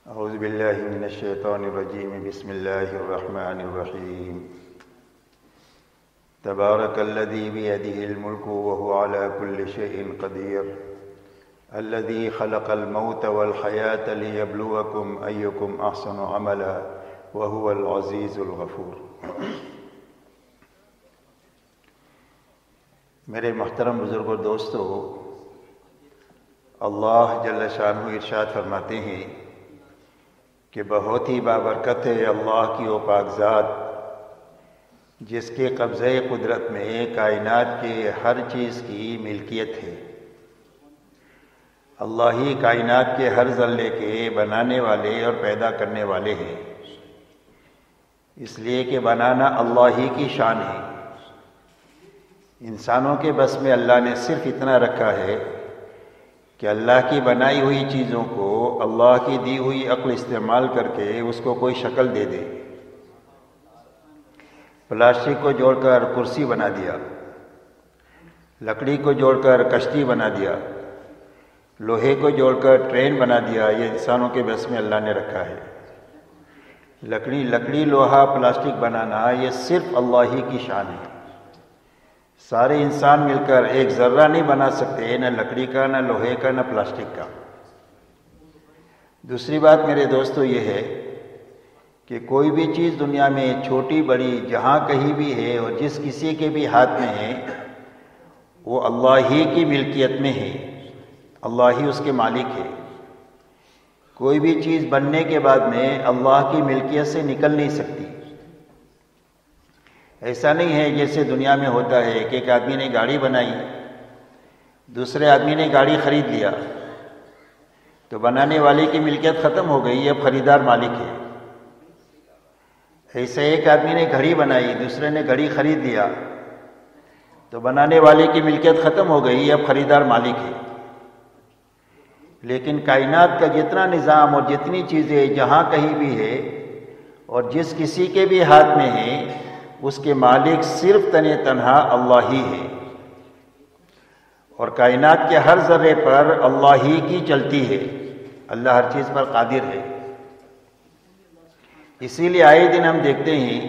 اعوذ باللہ من الشیطان الرجیم بسم اللہ الرحمن الرحیم تبارک الذی بیدہ الملک وهو علی کل شیء قدیر الذی خلق الموت والحیاة لیبلوکم ایکم احسن عملا وهو العزیز الغفور۔ میرے محترم بزرگ اور دوستو، اللہ جل شانہ ارشاد فرماتے ہیں کہ بہت ہی بابرکت ہے اللہ کی وہ پاک ذات جس کے قبضہ قدرت میں کائنات کے ہر چیز کی ملکیت ہے۔ اللہ ہی کائنات کے ہر ذرے کے بنانے والے اور پیدا کرنے والے ہیں، اس لیے کہ بنانا اللہ ہی کی شان ہے۔ انسانوں کے بس میں اللہ نے صرف اتنا رکھا ہے کہ اللہ کی بنائی ہوئی چیزوں کو اللہ کی دی ہوئی عقل استعمال کر کے اس کو کوئی شکل دے دے۔ پلاسٹک کو جوڑ کر کرسی بنا دیا، لکڑی کو جوڑ کر کشتی بنا دیا، لوہے کو جوڑ کر ٹرین بنا دیا۔ یہ انسانوں کے بس میں اللہ نے رکھا ہے۔ لکڑی لوہا پلاسٹک بنانا یہ صرف اللہ ہی کی شان ہے۔ سارے انسان مل کر ایک ذرہ نہیں بنا سکتے، نہ لکڑی کا، نہ لوہے کا، نہ پلاسٹک کا۔ دوسری بات میرے دوستو یہ ہے کہ کوئی بھی چیز دنیا میں چھوٹی بڑی جہاں کہیں بھی ہے اور جس کسی کے بھی ہاتھ میں ہے، وہ اللہ ہی کی ملکیت میں ہے، اللہ ہی اس کے مالک ہے۔ کوئی بھی چیز بننے کے بعد میں اللہ کی ملکیت سے نکل نہیں سکتی۔ ایسا نہیں ہے جیسے دنیا میں ہوتا ہے کہ ایک آدمی نے گاڑی بنائی، دوسرے آدمی نے گاڑی خرید لیا تو بنانے والے کی ملکیت ختم ہو گئی، اب خریدار مالک ہے۔ ایسے ایک آدمی نے گھڑی بنائی، دوسرے نے گھڑی خرید لیا تو بنانے والے کی ملکیت ختم ہو گئی، اب خریدار مالک ہے۔ لیکن کائنات کا جتنا نظام اور جتنی چیزیں جہاں کہیں بھی ہے اور جس کسی کے بھی ہاتھ میں ہے، اس کے مالک صرف تنہا اللہ ہی ہے، اور کائنات کے ہر ذرے پر اللہ ہی کی چلتی ہے۔ اللہ ہر چیز پر قادر ہے۔ اسی لیے آئے دن ہم دیکھتے ہیں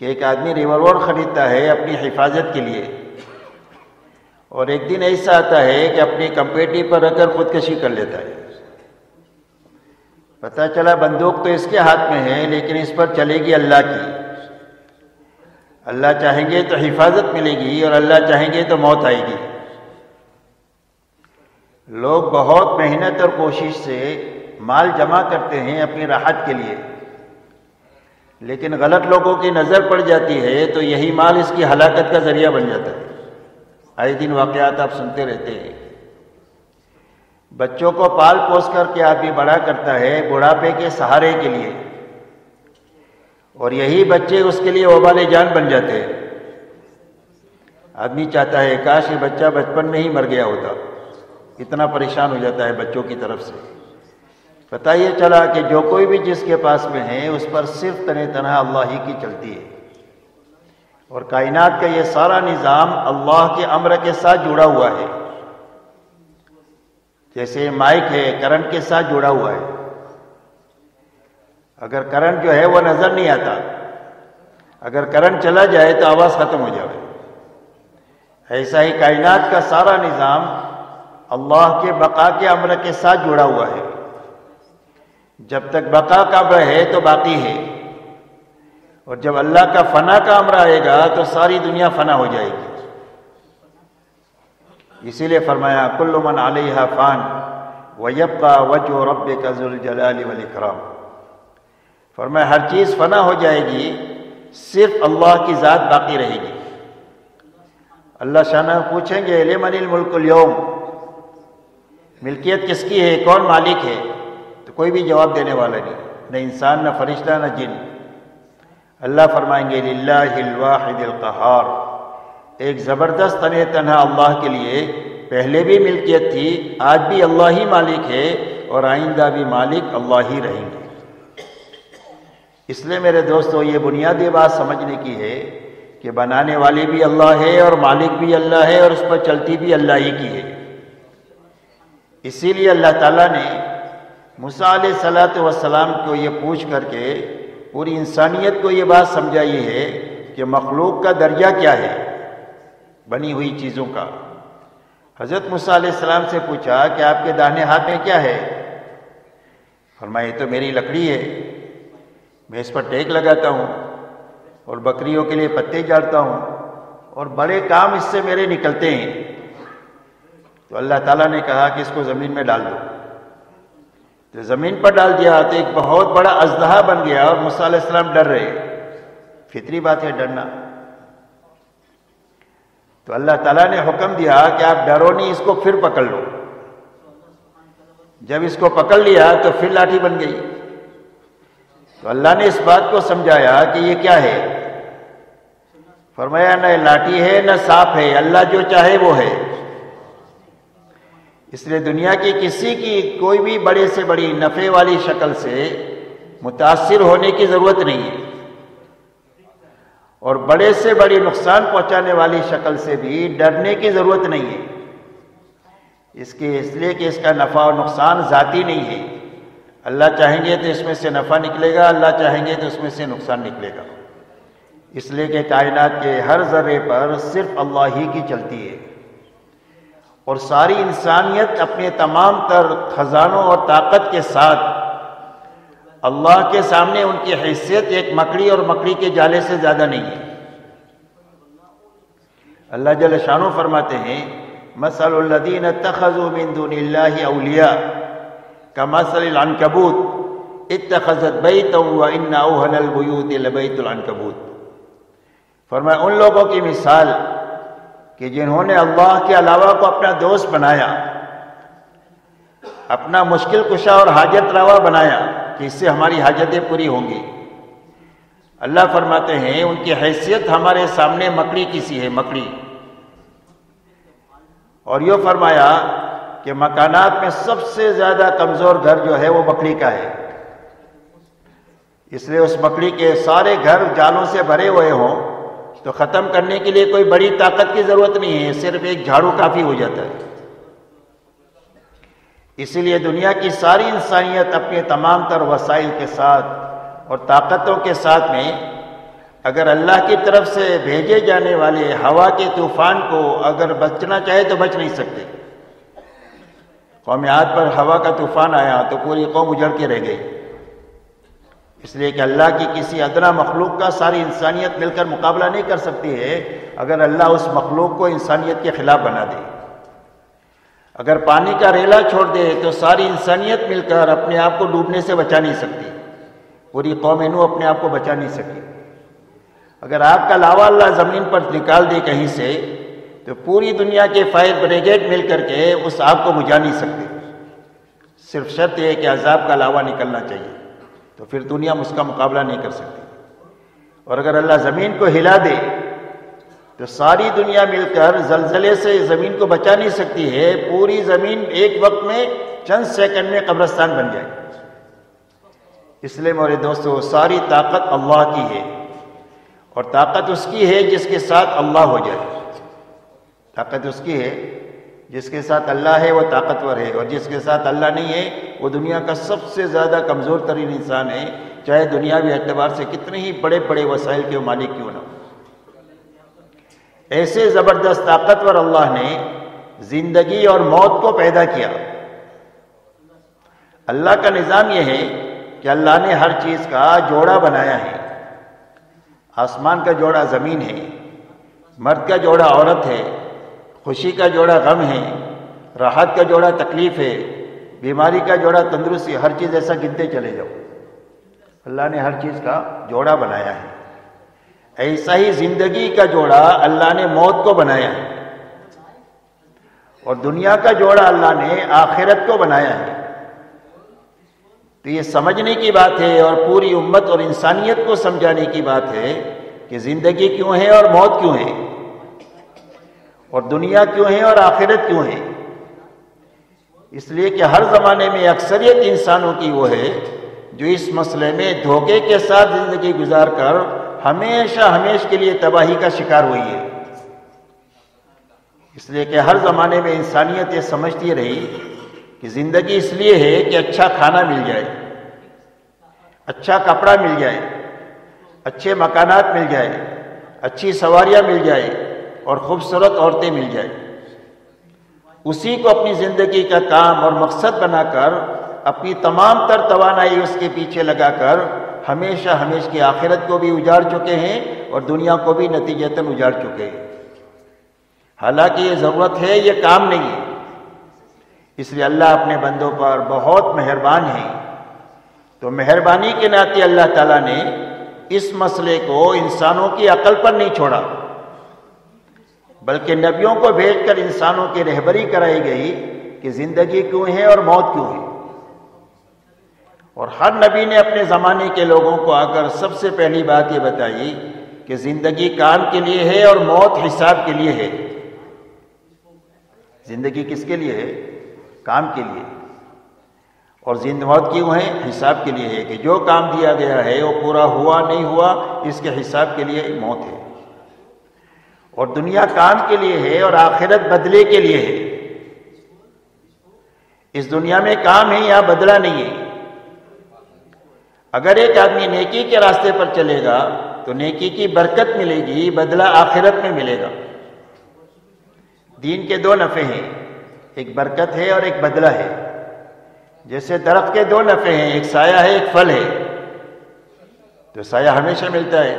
کہ ایک آدمی ریوالور خریدتا ہے اپنی حفاظت کے لیے، اور ایک دن ایسا آتا ہے کہ اپنی کمپیٹی پر رکھ کر خودکشی کر لیتا ہے۔ پتہ چلا بندوق تو اس کے ہاتھ میں ہے لیکن اس پر چلے گی اللہ کی۔ اللہ چاہیں گے تو حفاظت ملے گی اور اللہ چاہیں گے تو موت آئے گی۔ لوگ بہت محنت اور کوشش سے مال جمع کرتے ہیں اپنی راحت کے لیے، لیکن غلط لوگوں کی نظر پڑ جاتی ہے تو یہی مال اس کی ہلاکت کا ذریعہ بن جاتا ہے۔ آئے دن واقعات آپ سنتے رہتے ہیں۔ بچوں کو پال پوس کر کے آدمی بڑا کرتا ہے بڑھاپے کے سہارے کے لیے، اور یہی بچے اس کے لیے وبال جان بن جاتے ہیں۔ آدمی چاہتا ہے کاش یہ بچہ بچپن میں ہی مر گیا ہوتا، اتنا پریشان ہو جاتا ہے بچوں کی طرف سے۔ پتہ یہ چلا کہ جو کوئی بھی جس کے پاس میں ہے اس پر صرف تنہا اللہ ہی کی چلتی ہے، اور کائنات کا یہ سارا نظام اللہ کے امر کے ساتھ جڑا ہوا ہے۔ جیسے مائک ہے کرنٹ کے ساتھ جڑا ہوا ہے، اگر کرنٹ جو ہے وہ نظر نہیں آتا، اگر کرنٹ چلا جائے تو آواز ختم ہو جائے۔ ایسا ہی کائنات کا سارا نظام اللہ کے بقا کے امر کے ساتھ جڑا ہوا ہے۔ جب تک بقا کا امر ہے تو باقی ہے، اور جب اللہ کا فنا کا امر آئے گا تو ساری دنیا فنا ہو جائے گی۔ اسی لیے فرمایا کل من علیہا فان ویبقى وجہ ربک ذو الجلال والاکرام۔ فرمایا ہر چیز فنا ہو جائے گی، صرف اللہ کی ذات باقی رہے گی۔ اللہ شانہ پوچھیں گے لمن الملک اليوم، ملکیت کس کی ہے، کون مالک ہے؟ تو کوئی بھی جواب دینے والا نہیں، نہ انسان، نہ فرشتہ، نہ جن۔ اللہ فرمائیں گے للہ الواحد القہار، ایک زبردست تنہا اللہ کے لیے پہلے بھی ملکیت تھی، آج بھی اللہ ہی مالک ہے، اور آئندہ بھی مالک اللہ ہی رہیں گے۔ اس لیے میرے دوستو یہ بنیادی بات سمجھنے کی ہے کہ بنانے والی بھی اللہ ہے اور مالک بھی اللہ ہے، اور اس پر چلتی بھی اللہ ہی کی ہے۔ اسی لیے اللہ تعالیٰ نے موسیٰ علیہ الصلوۃ والسلام کو یہ پوچھ کر کے پوری انسانیت کو یہ بات سمجھائی ہے کہ مخلوق کا درجہ کیا ہے، بنی ہوئی چیزوں کا۔ حضرت موسیٰ علیہ السلام سے پوچھا کہ آپ کے داہنے ہاتھ میں کیا ہے؟ فرمایا یہ تو میری لکڑی ہے، میں اس پر ٹیک لگاتا ہوں اور بکریوں کے لیے پتے جاڑتا ہوں اور بڑے کام اس سے میرے نکلتے ہیں۔ تو اللہ تعالیٰ نے کہا کہ اس کو زمین میں ڈال دو، تو زمین پر ڈال دیا تو ایک بہت بڑا اژدہا بن گیا اور موسیٰ علیہ السلام ڈر رہے، فطری بات ہے ڈرنا۔ تو اللہ تعالیٰ نے حکم دیا کہ آپ ڈرو نہیں، اس کو پھر پکڑ لو۔ جب اس کو پکڑ لیا تو پھر لاٹھی بن گئی۔ تو اللہ نے اس بات کو سمجھایا کہ یہ کیا ہے؟ فرمایا نہ لاٹھی ہے نہ سانپ ہے، اللہ جو چاہے وہ ہے۔ اس لیے دنیا کی کسی کی کوئی بھی بڑے سے بڑی نفع والی شکل سے متاثر ہونے کی ضرورت نہیں ہے، اور بڑے سے بڑی نقصان پہنچانے والی شکل سے بھی ڈرنے کی ضرورت نہیں ہے، اس لیے کہ اس کا نفع اور نقصان ذاتی نہیں ہے۔ اللہ چاہیں گے تو اس میں سے نفع نکلے گا، اللہ چاہیں گے تو اس میں سے نقصان نکلے گا، اس لیے کہ کائنات کے ہر ذرے پر صرف اللہ ہی کی چلتی ہے، اور ساری انسانیت اپنے تمام تر خزانوں اور طاقت کے ساتھ اللہ کے سامنے ان کی حیثیت ایک مکڑی اور مکڑی کے جالے سے زیادہ نہیں ہے۔ اللہ جل شانہ فرماتے ہیں مثل الذین اتخذوا من دون اللہ اولیاء کمثل العنکبوت اتخذت بیتا وان اوہن البیوت لبیت العنکبوت۔ فرمایا ان لوگوں کی مثال کہ جنہوں نے اللہ کے علاوہ کو اپنا دوست بنایا، اپنا مشکل کشا اور حاجت روا بنایا کہ اس سے ہماری حاجتیں پوری ہوں گی۔ اللہ فرماتے ہیں ان کی حیثیت ہمارے سامنے مکڑی کی سی ہے، مکڑی۔ اور یہ فرمایا کہ مکانات میں سب سے زیادہ کمزور گھر جو ہے وہ مکڑی کا ہے، اس لیے اس مکڑی کے سارے گھر جالوں سے بھرے ہوئے ہوں تو ختم کرنے کے لیے کوئی بڑی طاقت کی ضرورت نہیں ہے، صرف ایک جھاڑو کافی ہو جاتا ہے۔ اسی لیے دنیا کی ساری انسانیت اپنے تمام تر وسائل کے ساتھ اور طاقتوں کے ساتھ میں اگر اللہ کی طرف سے بھیجے جانے والے ہوا کے طوفان کو اگر بچنا چاہے تو بچ نہیں سکتے۔ قوم عاد پر ہوا کا طوفان آیا تو پوری قوم اجڑ کے رہ گئی، اس لیے کہ اللہ کی کسی ادنا مخلوق کا ساری انسانیت مل کر مقابلہ نہیں کر سکتی ہے اگر اللہ اس مخلوق کو انسانیت کے خلاف بنا دے۔ اگر پانی کا ریلا چھوڑ دے تو ساری انسانیت مل کر اپنے آپ کو ڈوبنے سے بچا نہیں سکتی، پوری قوم نوح اپنے آپ کو بچا نہیں سکی۔ اگر آگ کا لاوا اللہ زمین پر نکال دے کہیں سے تو پوری دنیا کے فائر بریگیڈ مل کر کے اس آگ کو بجھا نہیں سکتے، صرف شرط یہ ہے کہ عذاب کا لاوا نکلنا چاہیے، تو پھر دنیا اس کا مقابلہ نہیں کر سکتی۔ اور اگر اللہ زمین کو ہلا دے تو ساری دنیا مل کر زلزلے سے زمین کو بچا نہیں سکتی ہے، پوری زمین ایک وقت میں چند سیکنڈ میں قبرستان بن جائے۔ اس لیے میرے دوستو ساری طاقت اللہ کی ہے، اور طاقت اس کی ہے جس کے ساتھ اللہ ہو جائے۔ طاقت اس کی ہے جس کے ساتھ اللہ ہے وہ طاقتور ہے، اور جس کے ساتھ اللہ نہیں ہے وہ دنیا کا سب سے زیادہ کمزور ترین انسان ہے، چاہے دنیاوی اعتبار سے کتنے ہی بڑے بڑے وسائل کے مالک کیوں نہ ہو۔ ایسے زبردست طاقتور اللہ نے زندگی اور موت کو پیدا کیا۔ اللہ کا نظام یہ ہے کہ اللہ نے ہر چیز کا جوڑا بنایا ہے۔ آسمان کا جوڑا زمین ہے، مرد کا جوڑا عورت ہے، خوشی کا جوڑا غم ہے، راحت کا جوڑا تکلیف ہے، بیماری کا جوڑا تندرستی، ہر چیز ایسا گنتے چلے جاؤ۔ اللہ نے ہر چیز کا جوڑا بنایا ہے۔ ایسا ہی زندگی کا جوڑا اللہ نے موت کو بنایا ہے، اور دنیا کا جوڑا اللہ نے آخرت کو بنایا ہے۔ تو یہ سمجھنے کی بات ہے اور پوری امت اور انسانیت کو سمجھانے کی بات ہے کہ زندگی کیوں ہے اور موت کیوں ہے، اور دنیا کیوں ہے اور آخرت کیوں ہے۔ اس لیے کہ ہر زمانے میں اکثریت انسانوں کی وہ ہے جو اس مسئلے میں دھوکے کے ساتھ زندگی گزار کر ہمیشہ ہمیشہ کے لیے تباہی کا شکار ہوئی ہے۔ اس لیے کہ ہر زمانے میں انسانیت یہ سمجھتی رہی کہ زندگی اس لیے ہے کہ اچھا کھانا مل جائے، اچھا کپڑا مل جائے، اچھے مکانات مل جائے، اچھی سواریاں مل جائے اور خوبصورت عورتیں مل جائیں۔ اسی کو اپنی زندگی کا کام اور مقصد بنا کر اپنی تمام تر توانائی اس کے پیچھے لگا کر ہمیشہ ہمیشہ کی آخرت کو بھی اجاڑ چکے ہیں اور دنیا کو بھی نتیجتاً اجاڑ چکے ہیں۔ حالانکہ یہ ضرورت ہے، یہ کام نہیں ہے۔ اس لیے اللہ اپنے بندوں پر بہت مہربان ہے، تو مہربانی کے ناطے اللہ تعالیٰ نے اس مسئلے کو انسانوں کی عقل پر نہیں چھوڑا، بلکہ نبیوں کو بھیج کر انسانوں کی رہبری کرائی گئی کہ زندگی کیوں ہے اور موت کیوں ہے۔ اور ہر نبی نے اپنے زمانے کے لوگوں کو آ کر سب سے پہلی بات یہ بتائی کہ زندگی کام کے لیے ہے اور موت حساب کے لیے ہے۔ زندگی کس کے لیے ہے؟ کام کے لیے۔ اور موت کیوں ہے؟ حساب کے لیے ہے، کہ جو کام دیا گیا ہے وہ پورا ہوا نہیں ہوا، اس کے حساب کے لیے موت ہے۔ اور دنیا کام کے لیے ہے اور آخرت بدلے کے لیے ہے۔ اس دنیا میں کام ہے، یہاں بدلہ نہیں ہے۔ اگر ایک آدمی نیکی کے راستے پر چلے گا تو نیکی کی برکت ملے گی، بدلہ آخرت میں ملے گا۔ دین کے دو نفع ہیں، ایک برکت ہے اور ایک بدلہ ہے۔ جیسے درخت کے دو نفع ہیں، ایک سایہ ہے ایک پھل ہے، تو سایہ ہمیشہ ملتا ہے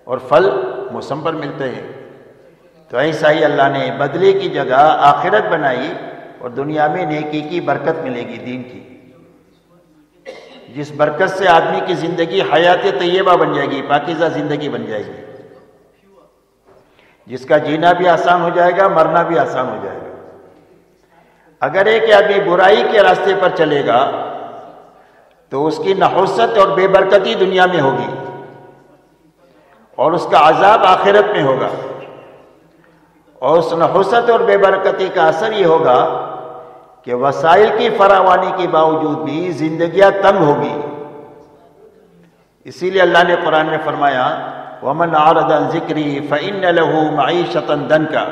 اور پھل موسم پر ملتے ہیں۔ تو ایسا ہی اللہ نے بدلے کی جگہ آخرت بنائی اور دنیا میں نیکی کی برکت ملے گی، دین کی، جس برکت سے آدمی کی زندگی حیات طیبہ بن جائے گی، پاکیزہ زندگی بن جائے گی، جس کا جینا بھی آسان ہو جائے گا، مرنا بھی آسان ہو جائے گا۔ اگر ایک آدمی برائی کے راستے پر چلے گا تو اس کی نحوست اور بے برکتی دنیا میں ہوگی اور اس کا عذاب آخرت میں ہوگا۔ اور اس نحوست اور بے برکتی کا اثر یہ ہوگا کہ وسائل کی فراوانی کے باوجود بھی زندگیاں تنگ ہوگی۔ اسی لیے اللہ نے قرآن میں فرمایا وَمَنْ أَعْرَضَ عَنْ ذِكْرِي فَإِنَّ لَهُ مَعِيشَةً ضَنْكًا،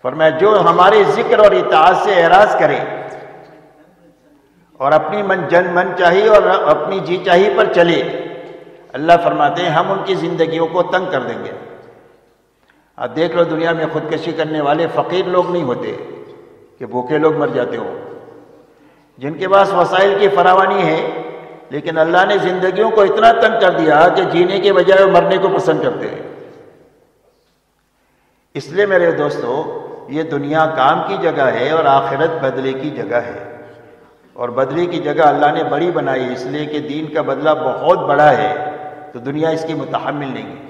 فرمایا جو ہمارے ذکر اور اطاعت سے اعراض کرے اور اپنی من چاہی اور اپنی جی چاہی پر چلے، اللہ فرماتے ہیں ہم ان کی زندگیوں کو تنگ کر دیں گے۔ آپ دیکھ لو دنیا میں خودکشی کرنے والے فقیر لوگ نہیں ہوتے کہ بھوکے لوگ مر جاتے ہوں، جن کے پاس وسائل کی فراوانی ہے، لیکن اللہ نے زندگیوں کو اتنا تنگ کر دیا کہ جینے کے بجائے وہ مرنے کو پسند کرتے ہیں۔ اس لیے میرے دوستو، یہ دنیا کام کی جگہ ہے اور آخرت بدلے کی جگہ ہے، اور بدلے کی جگہ اللہ نے بڑی بنائی اس لیے کہ دین کا بدلہ بہت بڑا ہے، تو دنیا اس کی متحمل نہیں ہے۔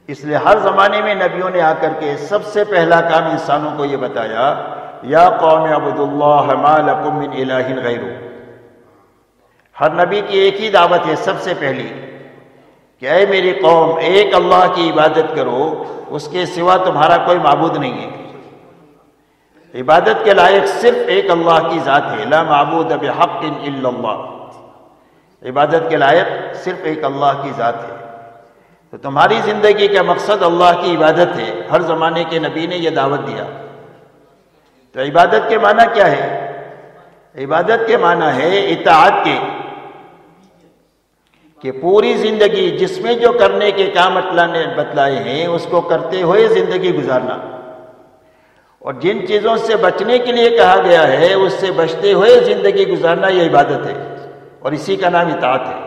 اس لیے ہر زمانے میں نبیوں نے آ کر کے سب سے پہلا کام انسانوں کو یہ بتایا یا قوم اعبدوا اللہ ما لکم من الہ غیرہ۔ ہر نبی کی ایک ہی دعوت ہے سب سے پہلی کہ اے میری قوم، ایک اللہ کی عبادت کرو، اس کے سوا تمہارا کوئی معبود نہیں ہے۔ عبادت کے لائق صرف ایک اللہ کی ذات ہے، لا معبود بحق الا اللہ۔ عبادت کے لائق صرف ایک اللہ کی ذات ہے۔ تو تمہاری زندگی کا مقصد اللہ کی عبادت ہے۔ ہر زمانے کے نبی نے یہ دعوت دیا۔ تو عبادت کے معنی کیا ہے؟ عبادت کے معنی ہے اطاعت کے، کہ پوری زندگی جس میں جو کرنے کے کام اللہ نے بتلائے ہیں اس کو کرتے ہوئے زندگی گزارنا، اور جن چیزوں سے بچنے کے لیے کہا گیا ہے اس سے بچتے ہوئے زندگی گزارنا، یہ عبادت ہے، اور اسی کا نام اطاعت ہے۔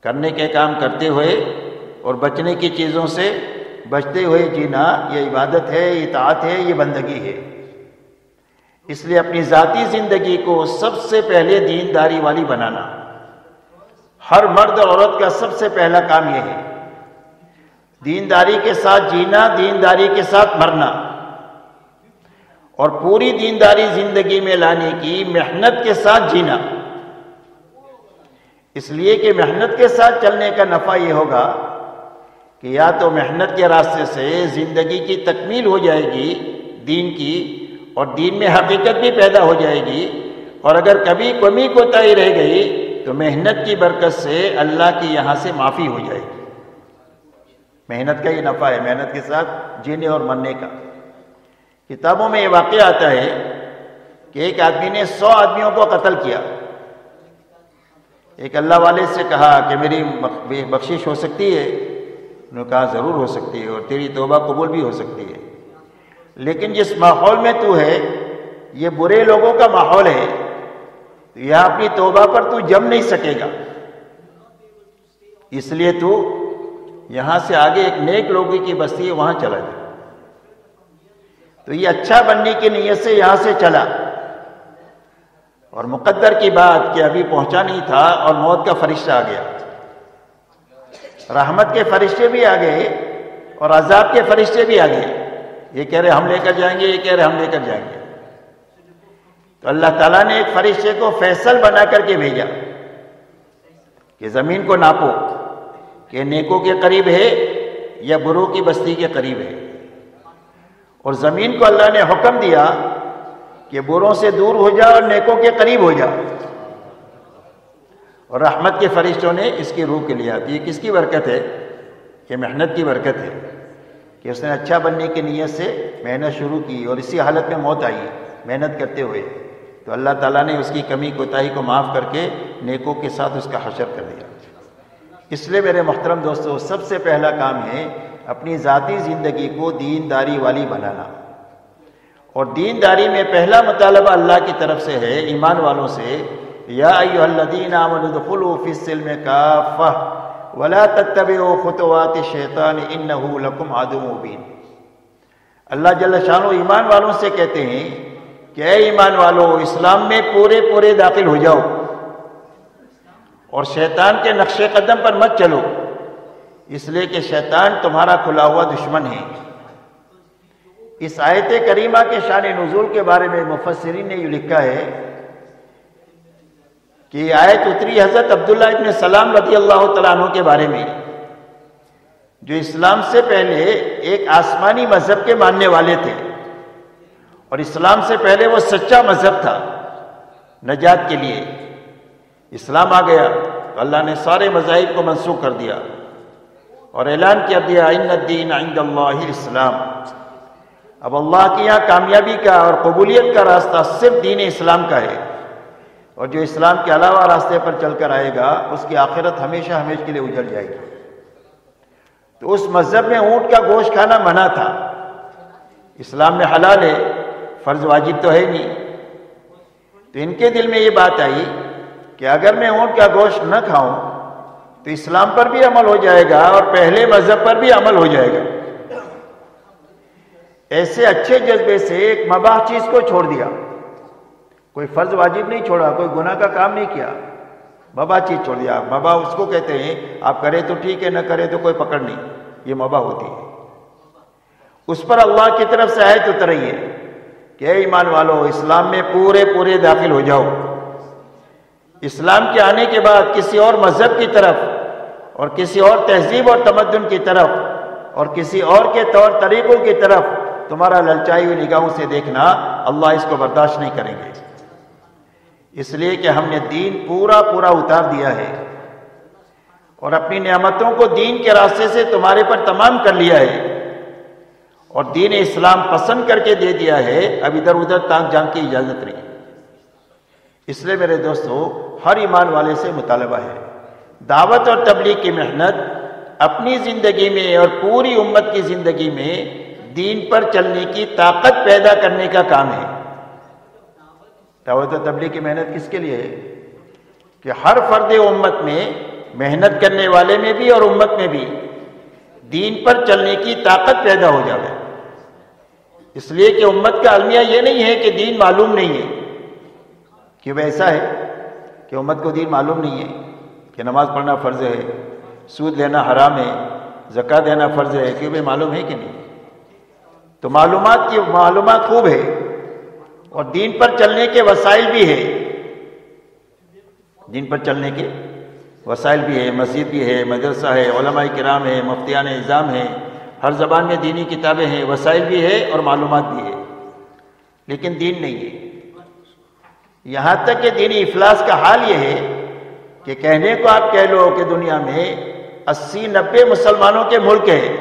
کرنے کے کام کرتے ہوئے اور بچنے کی چیزوں سے بچتے ہوئے جینا، یہ عبادت ہے، اطاعت ہے، یہ بندگی ہے۔ اس لیے اپنی ذاتی زندگی کو سب سے پہلے دینداری والی بنانا، ہر مرد اور عورت کا سب سے پہلا کام یہ ہے، دینداری کے ساتھ جینا، دینداری کے ساتھ مرنا، اور پوری دینداری زندگی میں لانے کی محنت کے ساتھ جینا۔ اس لیے کہ محنت کے ساتھ چلنے کا نفع یہ ہوگا کہ یا تو محنت کے راستے سے زندگی کی تکمیل ہو جائے گی دین کی، اور دین میں حقیقت بھی پیدا ہو جائے گی، اور اگر کبھی کمی کوتاہی رہ گئی تو محنت کی برکت سے اللہ کی یہاں سے معافی ہو جائے گی۔ محنت کا یہ نفع ہے، محنت کے ساتھ جینے اور مرنے کا۔ کتابوں میں یہ واقعہ آتا ہے کہ ایک آدمی نے 100 آدمیوں کو قتل کیا. ایک اللہ والے سے کہا کہ میری بخشش ہو سکتی ہے؟ انہوں نے کہا ضرور ہو سکتی ہے، اور تیری توبہ قبول بھی ہو سکتی ہے، لیکن جس ماحول میں تو ہے یہ برے لوگوں کا ماحول ہے، یہاں اپنی توبہ پر تو جم نہیں سکے گا، اس لیے تو یہاں سے آگے ایک نیک لوگوں کی بستی ہے وہاں چلا جائے. تو یہ اچھا بننے کی نیت سے یہاں سے چلا، اور مقدر کی بات کہ ابھی پہنچا نہیں تھا اور موت کا فرشتہ آ گیا. رحمت کے فرشتے بھی آ گئے اور عذاب کے فرشتے بھی آ گئے. یہ کہہ رہے ہم لے کر جائیں گے، یہ کہہ رہے ہم لے کر جائیں گے. تو اللہ تعالیٰ نے ایک فرشتے کو فیصل بنا کر کے بھیجا کہ زمین کو ناپو کہ نیکوں کے قریب ہے یا بروں کی بستی کے قریب ہے. اور زمین کو اللہ نے حکم دیا کہ بروں سے دور ہو جا اور نیکوں کے قریب ہو جا. اور رحمت کے فرشتوں نے اس کی روح کے لیا. یہ کس کی برکت ہے؟ کہ محنت کی برکت ہے کہ اس نے اچھا بننے کی نیت سے محنت شروع کی اور اسی حالت میں موت آئی محنت کرتے ہوئے. تو اللہ تعالیٰ نے اس کی کمی کوتاہی کو معاف کر کے نیکوں کے ساتھ اس کا حشر کر دیا. اس لیے میرے محترم دوستو، سب سے پہلا کام ہے اپنی ذاتی زندگی کو دینداری والی بنانا. اور دینداری میں پہلا مطالبہ اللہ کی طرف سے ہے، ایمان والوں سے، یا ایھا الذین آمنوا ادخلوا فی السلم کافہ ولا تتبعوا خطوات الشیطان انہ لکم عدو مبین. اللہ جل شانہ ایمان والوں سے کہتے ہیں کہ اے ایمان والو، اسلام میں پورے داخل ہو جاؤ اور شیطان کے نقش قدم پر مت چلو، اس لیے کہ شیطان تمہارا کھلا ہوا دشمن ہے. اس آیت کریمہ کے شان نزول کے بارے میں مفسرین نے یہ لکھا ہے کہ یہ آیت اتری حضرت عبداللہ ابن سلام رضی اللہ تعالیٰ عنہ کے بارے میں، جو اسلام سے پہلے ایک آسمانی مذہب کے ماننے والے تھے، اور اسلام سے پہلے وہ سچا مذہب تھا نجات کے لیے. اسلام آ گیا تو اللہ نے سارے مذاہب کو منسوخ کر دیا اور اعلان کر دیا ان الدین عند اللہ الاسلام. اب اللہ کے یہاں کامیابی کا اور قبولیت کا راستہ صرف دین اسلام کا ہے، اور جو اسلام کے علاوہ راستے پر چل کر آئے گا اس کی آخرت ہمیشہ کے لیے اجڑ جائے گی. تو اس مذہب میں اونٹ کا گوشت کھانا منع تھا. اسلام میں حلال ہے، فرض واجب تو ہے نہیں. تو ان کے دل میں یہ بات آئی کہ اگر میں اونٹ کا گوشت نہ کھاؤں تو اسلام پر بھی عمل ہو جائے گا اور پہلے مذہب پر بھی عمل ہو جائے گا. ایسے اچھے جذبے سے ایک مباح چیز کو چھوڑ دیا، کوئی فرض واجب نہیں چھوڑا، کوئی گناہ کا کام نہیں کیا، مباح چیز چھوڑ دیا. مباح اس کو کہتے ہیں آپ کرے تو ٹھیک ہے، نہ کرے تو کوئی پکڑ نہیں، یہ مباح ہوتی ہے. اس پر اللہ کی طرف سے آیت اتری ہے کہ اے ایمان والو، اسلام میں پورے داخل ہو جاؤ. اسلام کے آنے کے بعد کسی اور مذہب کی طرف اور کسی اور تہذیب اور تمدن کی طرف اور کسی اور کے طور طریقوں کی طرف تمہارا للچائی ہوئی نگاہوں سے دیکھنا اللہ اس کو برداشت نہیں کریں گے. اس لیے کہ ہم نے دین پورا اتار دیا ہے اور اپنی نعمتوں کو دین کے راستے سے تمہارے پر تمام کر لیا ہے اور دین اسلام پسند کر کے دے دیا ہے. اب ادھر ادھر تانگ جانگ کی اجازت نہیں. اس لیے میرے دوستو، ہر ایمان والے سے مطالبہ ہے دعوت اور تبلیغ کی محنت اپنی زندگی میں اور پوری امت کی زندگی میں دین پر چلنے کی طاقت پیدا کرنے کا کام ہے. دعوت و تبلیغ کی محنت کس کے لیے ہے؟ کہ ہر فرد امت میں محنت کرنے والے میں بھی اور امت میں بھی دین پر چلنے کی طاقت پیدا ہو جائے. اس لیے کہ امت کا المیہ یہ نہیں ہے کہ دین معلوم نہیں ہے، کہ ایسا ہے کہ امت کو دین معلوم نہیں ہے کہ نماز پڑھنا فرض ہے، سود لینا حرام ہے، زکوٰۃ دینا فرض ہے، کہ معلوم ہے کہ نہیں. تو معلومات خوب ہے اور دین پر چلنے کے وسائل بھی ہے. دین پر چلنے کے وسائل بھی ہے، مسجد بھی ہے، مدرسہ ہے، علماء کرام ہے، مفتیان نظام ہے، ہر زبان میں دینی کتابیں ہیں، وسائل بھی ہے اور معلومات بھی ہے، لیکن دین نہیں ہے. یہاں تک کہ دینی افلاس کا حال یہ ہے کہ کہنے کو آپ کہہ لو کہ دنیا میں 80-90 مسلمانوں کے ملک ہے،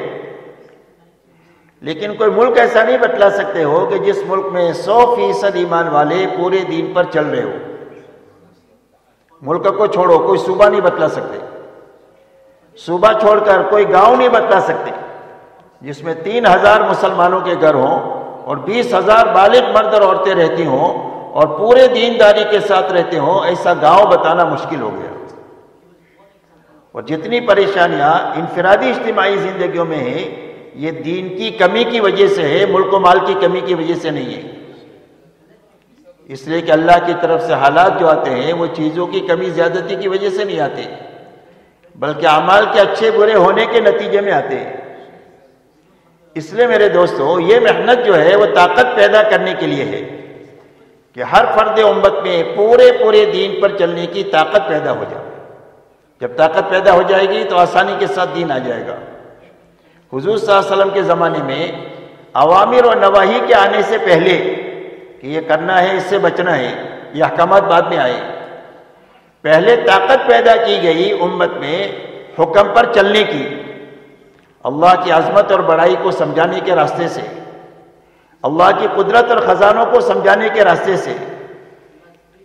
لیکن کوئی ملک ایسا نہیں بتلا سکتے ہو کہ جس ملک میں 100% ایمان والے پورے دین پر چل رہے ہو. ملک کو چھوڑو، کوئی صوبہ نہیں بتلا سکتے. صوبہ چھوڑ کر کوئی گاؤں نہیں بتلا سکتے جس میں 3000 مسلمانوں کے گھر ہوں اور 20,000 بالغ مرد اور عورتیں رہتی ہوں اور پورے دینداری کے ساتھ رہتے ہوں. ایسا گاؤں بتانا مشکل ہو گیا. اور جتنی پریشانیاں انفرادی اجتماعی زندگیوں میں ہیں، یہ دین کی کمی کی وجہ سے ہے، ملک و مال کی کمی کی وجہ سے نہیں ہے. اس لیے کہ اللہ کی طرف سے حالات جو آتے ہیں وہ چیزوں کی کمی زیادتی کی وجہ سے نہیں آتے، بلکہ اعمال کے اچھے برے ہونے کے نتیجے میں آتے ہیں. اس لیے میرے دوستو، یہ محنت جو ہے وہ طاقت پیدا کرنے کے لیے ہے کہ ہر فرد امت میں پورے دین پر چلنے کی طاقت پیدا ہو جائے. جب طاقت پیدا ہو جائے گی تو آسانی کے ساتھ دین آ جائے گا. حضور صلی اللہ علیہ وسلم کے زمانے میں اوامر و نواہی کے آنے سے پہلے کہ یہ کرنا ہے، اس سے بچنا ہے، یہ احکامات بعد میں آئے. پہلے طاقت پیدا کی گئی امت میں حکم پر چلنے کی، اللہ کی عظمت اور بڑائی کو سمجھانے کے راستے سے، اللہ کی قدرت اور خزانوں کو سمجھانے کے راستے سے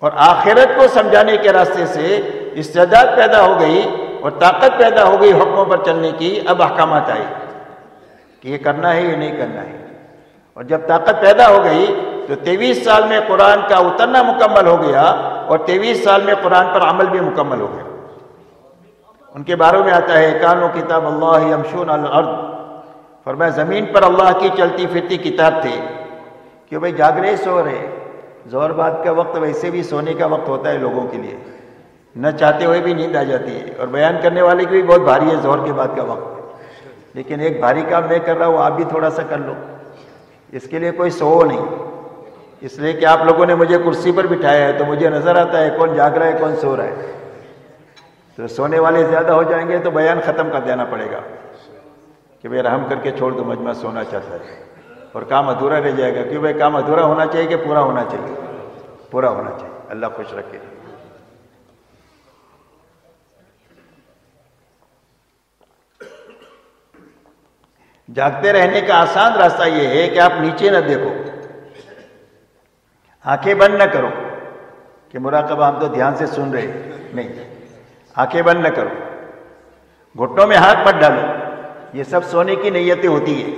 اور آخرت کو سمجھانے کے راستے سے استعداد پیدا ہو گئی اور طاقت پیدا ہو گئی حکموں پر چلنے کی. اب احکامات آئے کہ یہ کرنا ہے، یہ نہیں کرنا ہے. اور جب طاقت پیدا ہو گئی تو 23 سال میں قرآن کا اترنا مکمل ہو گیا اور 23 سال میں قرآن پر عمل بھی مکمل ہو گیا. ان کے بارے میں آتا ہے کانوا کتاب اللہ یمشون علی الارض، فرمایا زمین پر اللہ کی چلتی پھرتی کتاب تھے. کہ بھائی جاگ رہے سو رہے، ظہر بعد کا وقت ویسے بھی سونے کا وقت ہوتا ہے لوگوں کے لیے، نہ چاہتے ہوئے بھی نیند آ جاتی ہے. اور بیان کرنے والے کی بھی بہت بھاری ہے ظہر کے بعد کا وقت، لیکن ایک بھاری کام میں کر رہا ہوں، آپ بھی تھوڑا سا کر لو. اس کے لیے کوئی سو نہیں، اس لیے کہ آپ لوگوں نے مجھے کرسی پر بٹھایا ہے تو مجھے نظر آتا ہے کون جاگ رہا ہے کون سو رہا ہے. تو سونے والے زیادہ ہو جائیں گے تو بیان ختم کر دینا پڑے گا کہ بھئی رحم کر کے چھوڑ دو، مجمع سونا چاہتا ہے اور کام ادھورا رہ جائے گا. کیوں بھائی کام ادھورا ہونا چاہیے کہ پورا ہونا چاہیے؟ پورا ہونا چاہیے. اللہ خوش رکھے. جاگتے رہنے کا آسان راستہ یہ ہے کہ آپ نیچے نہ دیکھو، آنکھیں بند نہ کرو کہ مراقبہ ہم تو دھیان سے سن رہے نہیں. آنکھیں بند نہ کرو، گھٹنوں میں ہاتھ مت ڈالو. یہ سب سونے کی نیتیں ہوتی ہے.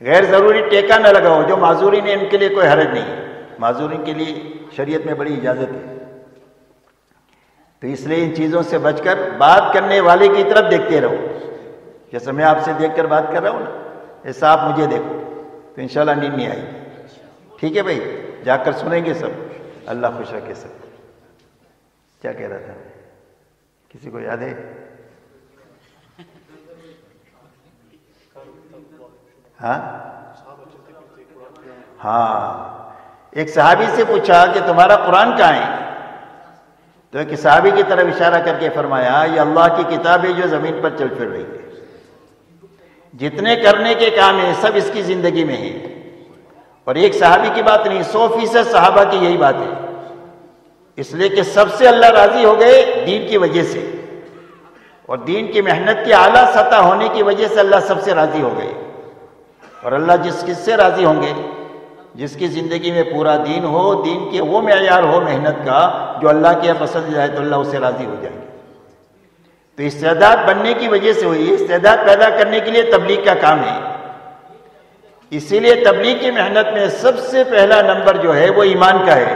غیر ضروری ٹیکا نہ لگاؤ. جو معذورین ہیں ان کے لیے کوئی حرج نہیں، معذورین کے لیے شریعت میں بڑی اجازت ہے. تو اس لیے ان چیزوں سے بچ کر بات کرنے والے کی طرف دیکھتے رہو. جیسے میں آپ سے دیکھ کر بات کر رہا ہوں نا، ایسا آپ مجھے دیکھو تو انشاءاللہ نیند نہیں آئے گی. ٹھیک ہے بھائی، جا کر سنیں گے سب. اللہ خوش رکھے سب. کیا کہہ رہا تھا؟ کسی کو یاد ہے؟ ہاں ایک صحابی سے پوچھا کہ تمہارا قرآن کہاں ہے؟ تو ایک صحابی کی طرف اشارہ کر کے فرمایا یہ اللہ کی کتاب ہے جو زمین پر چل پھر رہی ہے. جتنے کرنے کے کام ہیں سب اس کی زندگی میں ہیں. اور ایک صحابی کی بات نہیں، 100% صحابہ کی یہی بات ہے. اس لیے کہ سب سے اللہ راضی ہو گئے دین کی وجہ سے، اور دین کی محنت کی اعلیٰ سطح ہونے کی وجہ سے اللہ سب سے راضی ہو گئے. اور اللہ کس سے راضی ہوں گے؟ جس کی زندگی میں پورا دین ہو، دین کے وہ معیار ہو محنت کا جو اللہ کے پسند جائے تو اللہ اسے راضی ہو جائے گا. تو استعداد بننے کی وجہ سے ہوئی. استعداد پیدا کرنے کے لیے تبلیغ کا کام ہے. اسی لیے تبلیغ کی محنت میں سب سے پہلا نمبر جو ہے وہ ایمان کا ہے.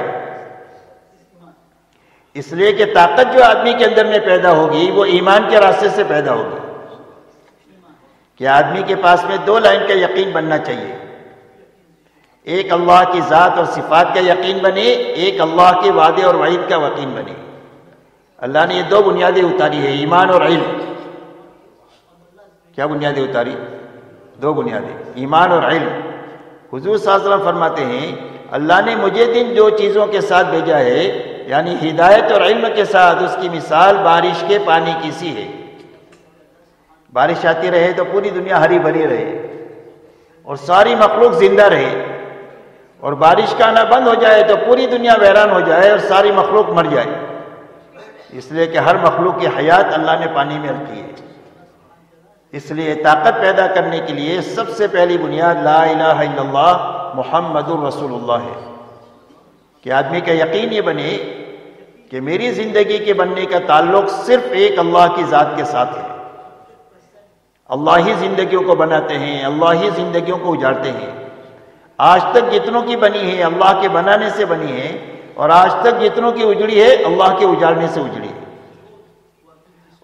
اس لیے کہ طاقت جو آدمی کے اندر میں پیدا ہوگی وہ ایمان کے راستے سے پیدا ہوگی. کہ آدمی کے پاس میں 2 لائن کا یقین بننا چاہیے. ایک اللہ کی ذات اور صفات کا یقین بنے، ایک اللہ کے وعدے اور وعید کا یقین بنے. اللہ نے یہ 2 بنیادیں اتاری ہے، ایمان اور علم. کیا بنیادیں اتاری؟ 2 بنیادیں، ایمان اور علم. حضور صلی اللہ علیہ وسلم فرماتے ہیں اللہ نے مجھے دن 2 چیزوں کے ساتھ بھیجا ہے، یعنی ہدایت اور علم کے ساتھ. اس کی مثال بارش کے پانی کی سی ہے. بارش آتی رہے تو پوری دنیا ہری بھری رہے اور ساری مخلوق زندہ رہے، اور بارش کا آنا بند ہو جائے تو پوری دنیا ویران ہو جائے اور ساری مخلوق مر جائے. اس لیے کہ ہر مخلوق کی حیات اللہ نے پانی میں رکھی ہے. اس لیے طاقت پیدا کرنے کے لیے سب سے پہلی بنیاد لا الہ الا اللہ محمد الرسول اللہ ہے، کہ آدمی کا یقین یہ بنے کہ میری زندگی کے بننے کا تعلق صرف ایک اللہ کی ذات کے ساتھ ہے۔ اللہ ہی زندگیوں کو بناتے ہیں، اللہ ہی زندگیوں کو اجاڑتے ہیں۔ آج تک جتنوں کی بنی ہے اللہ کے بنانے سے بنی ہے، اور آج تک جتنوں کی اجڑی ہے اللہ کے اجاڑنے سے اجڑی ہے۔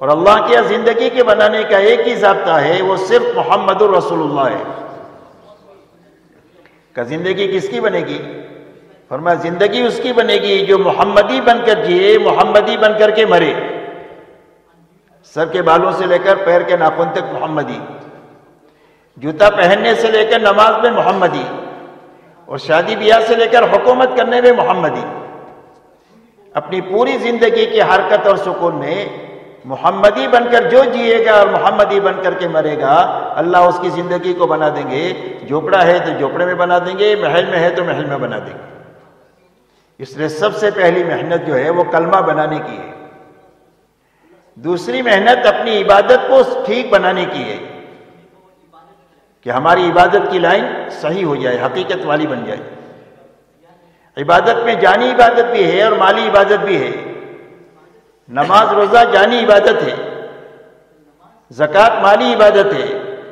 اور اللہ کے زندگی کے بنانے کا ایک ہی ضابطہ ہے، وہ صرف محمد الرسول اللہ ہے۔ کہ زندگی کس کی بنے گی؟ فرمایا زندگی اس کی بنے گی جو محمدی بن کر جیے، محمدی بن کر کے مرے، سر کے بالوں سے لے کر پیر کے ناخن تک محمدی، جوتا پہننے سے لے کر نماز میں محمدی، اور شادی بیاہ سے لے کر حکومت کرنے میں محمدی، اپنی پوری زندگی کی حرکت اور سکون میں محمدی بن کر جو جیے گا اور محمدی بن کر کے مرے گا، اللہ اس کی زندگی کو بنا دیں گے۔ جھوپڑا ہے تو جھوپڑے میں بنا دیں گے، محل میں ہے تو محل میں بنا دیں گے۔ اس لیے سب سے پہلی محنت جو ہے وہ کلمہ بنانے کی ہے۔ دوسری محنت اپنی عبادت کو ٹھیک بنانے کی ہے، کہ ہماری عبادت کی لائن صحیح ہو جائے، حقیقت والی بن جائے۔ عبادت میں جانی عبادت بھی ہے اور مالی عبادت بھی ہے۔ نماز روزہ جانی عبادت ہے، زکوٰۃ مالی عبادت ہے،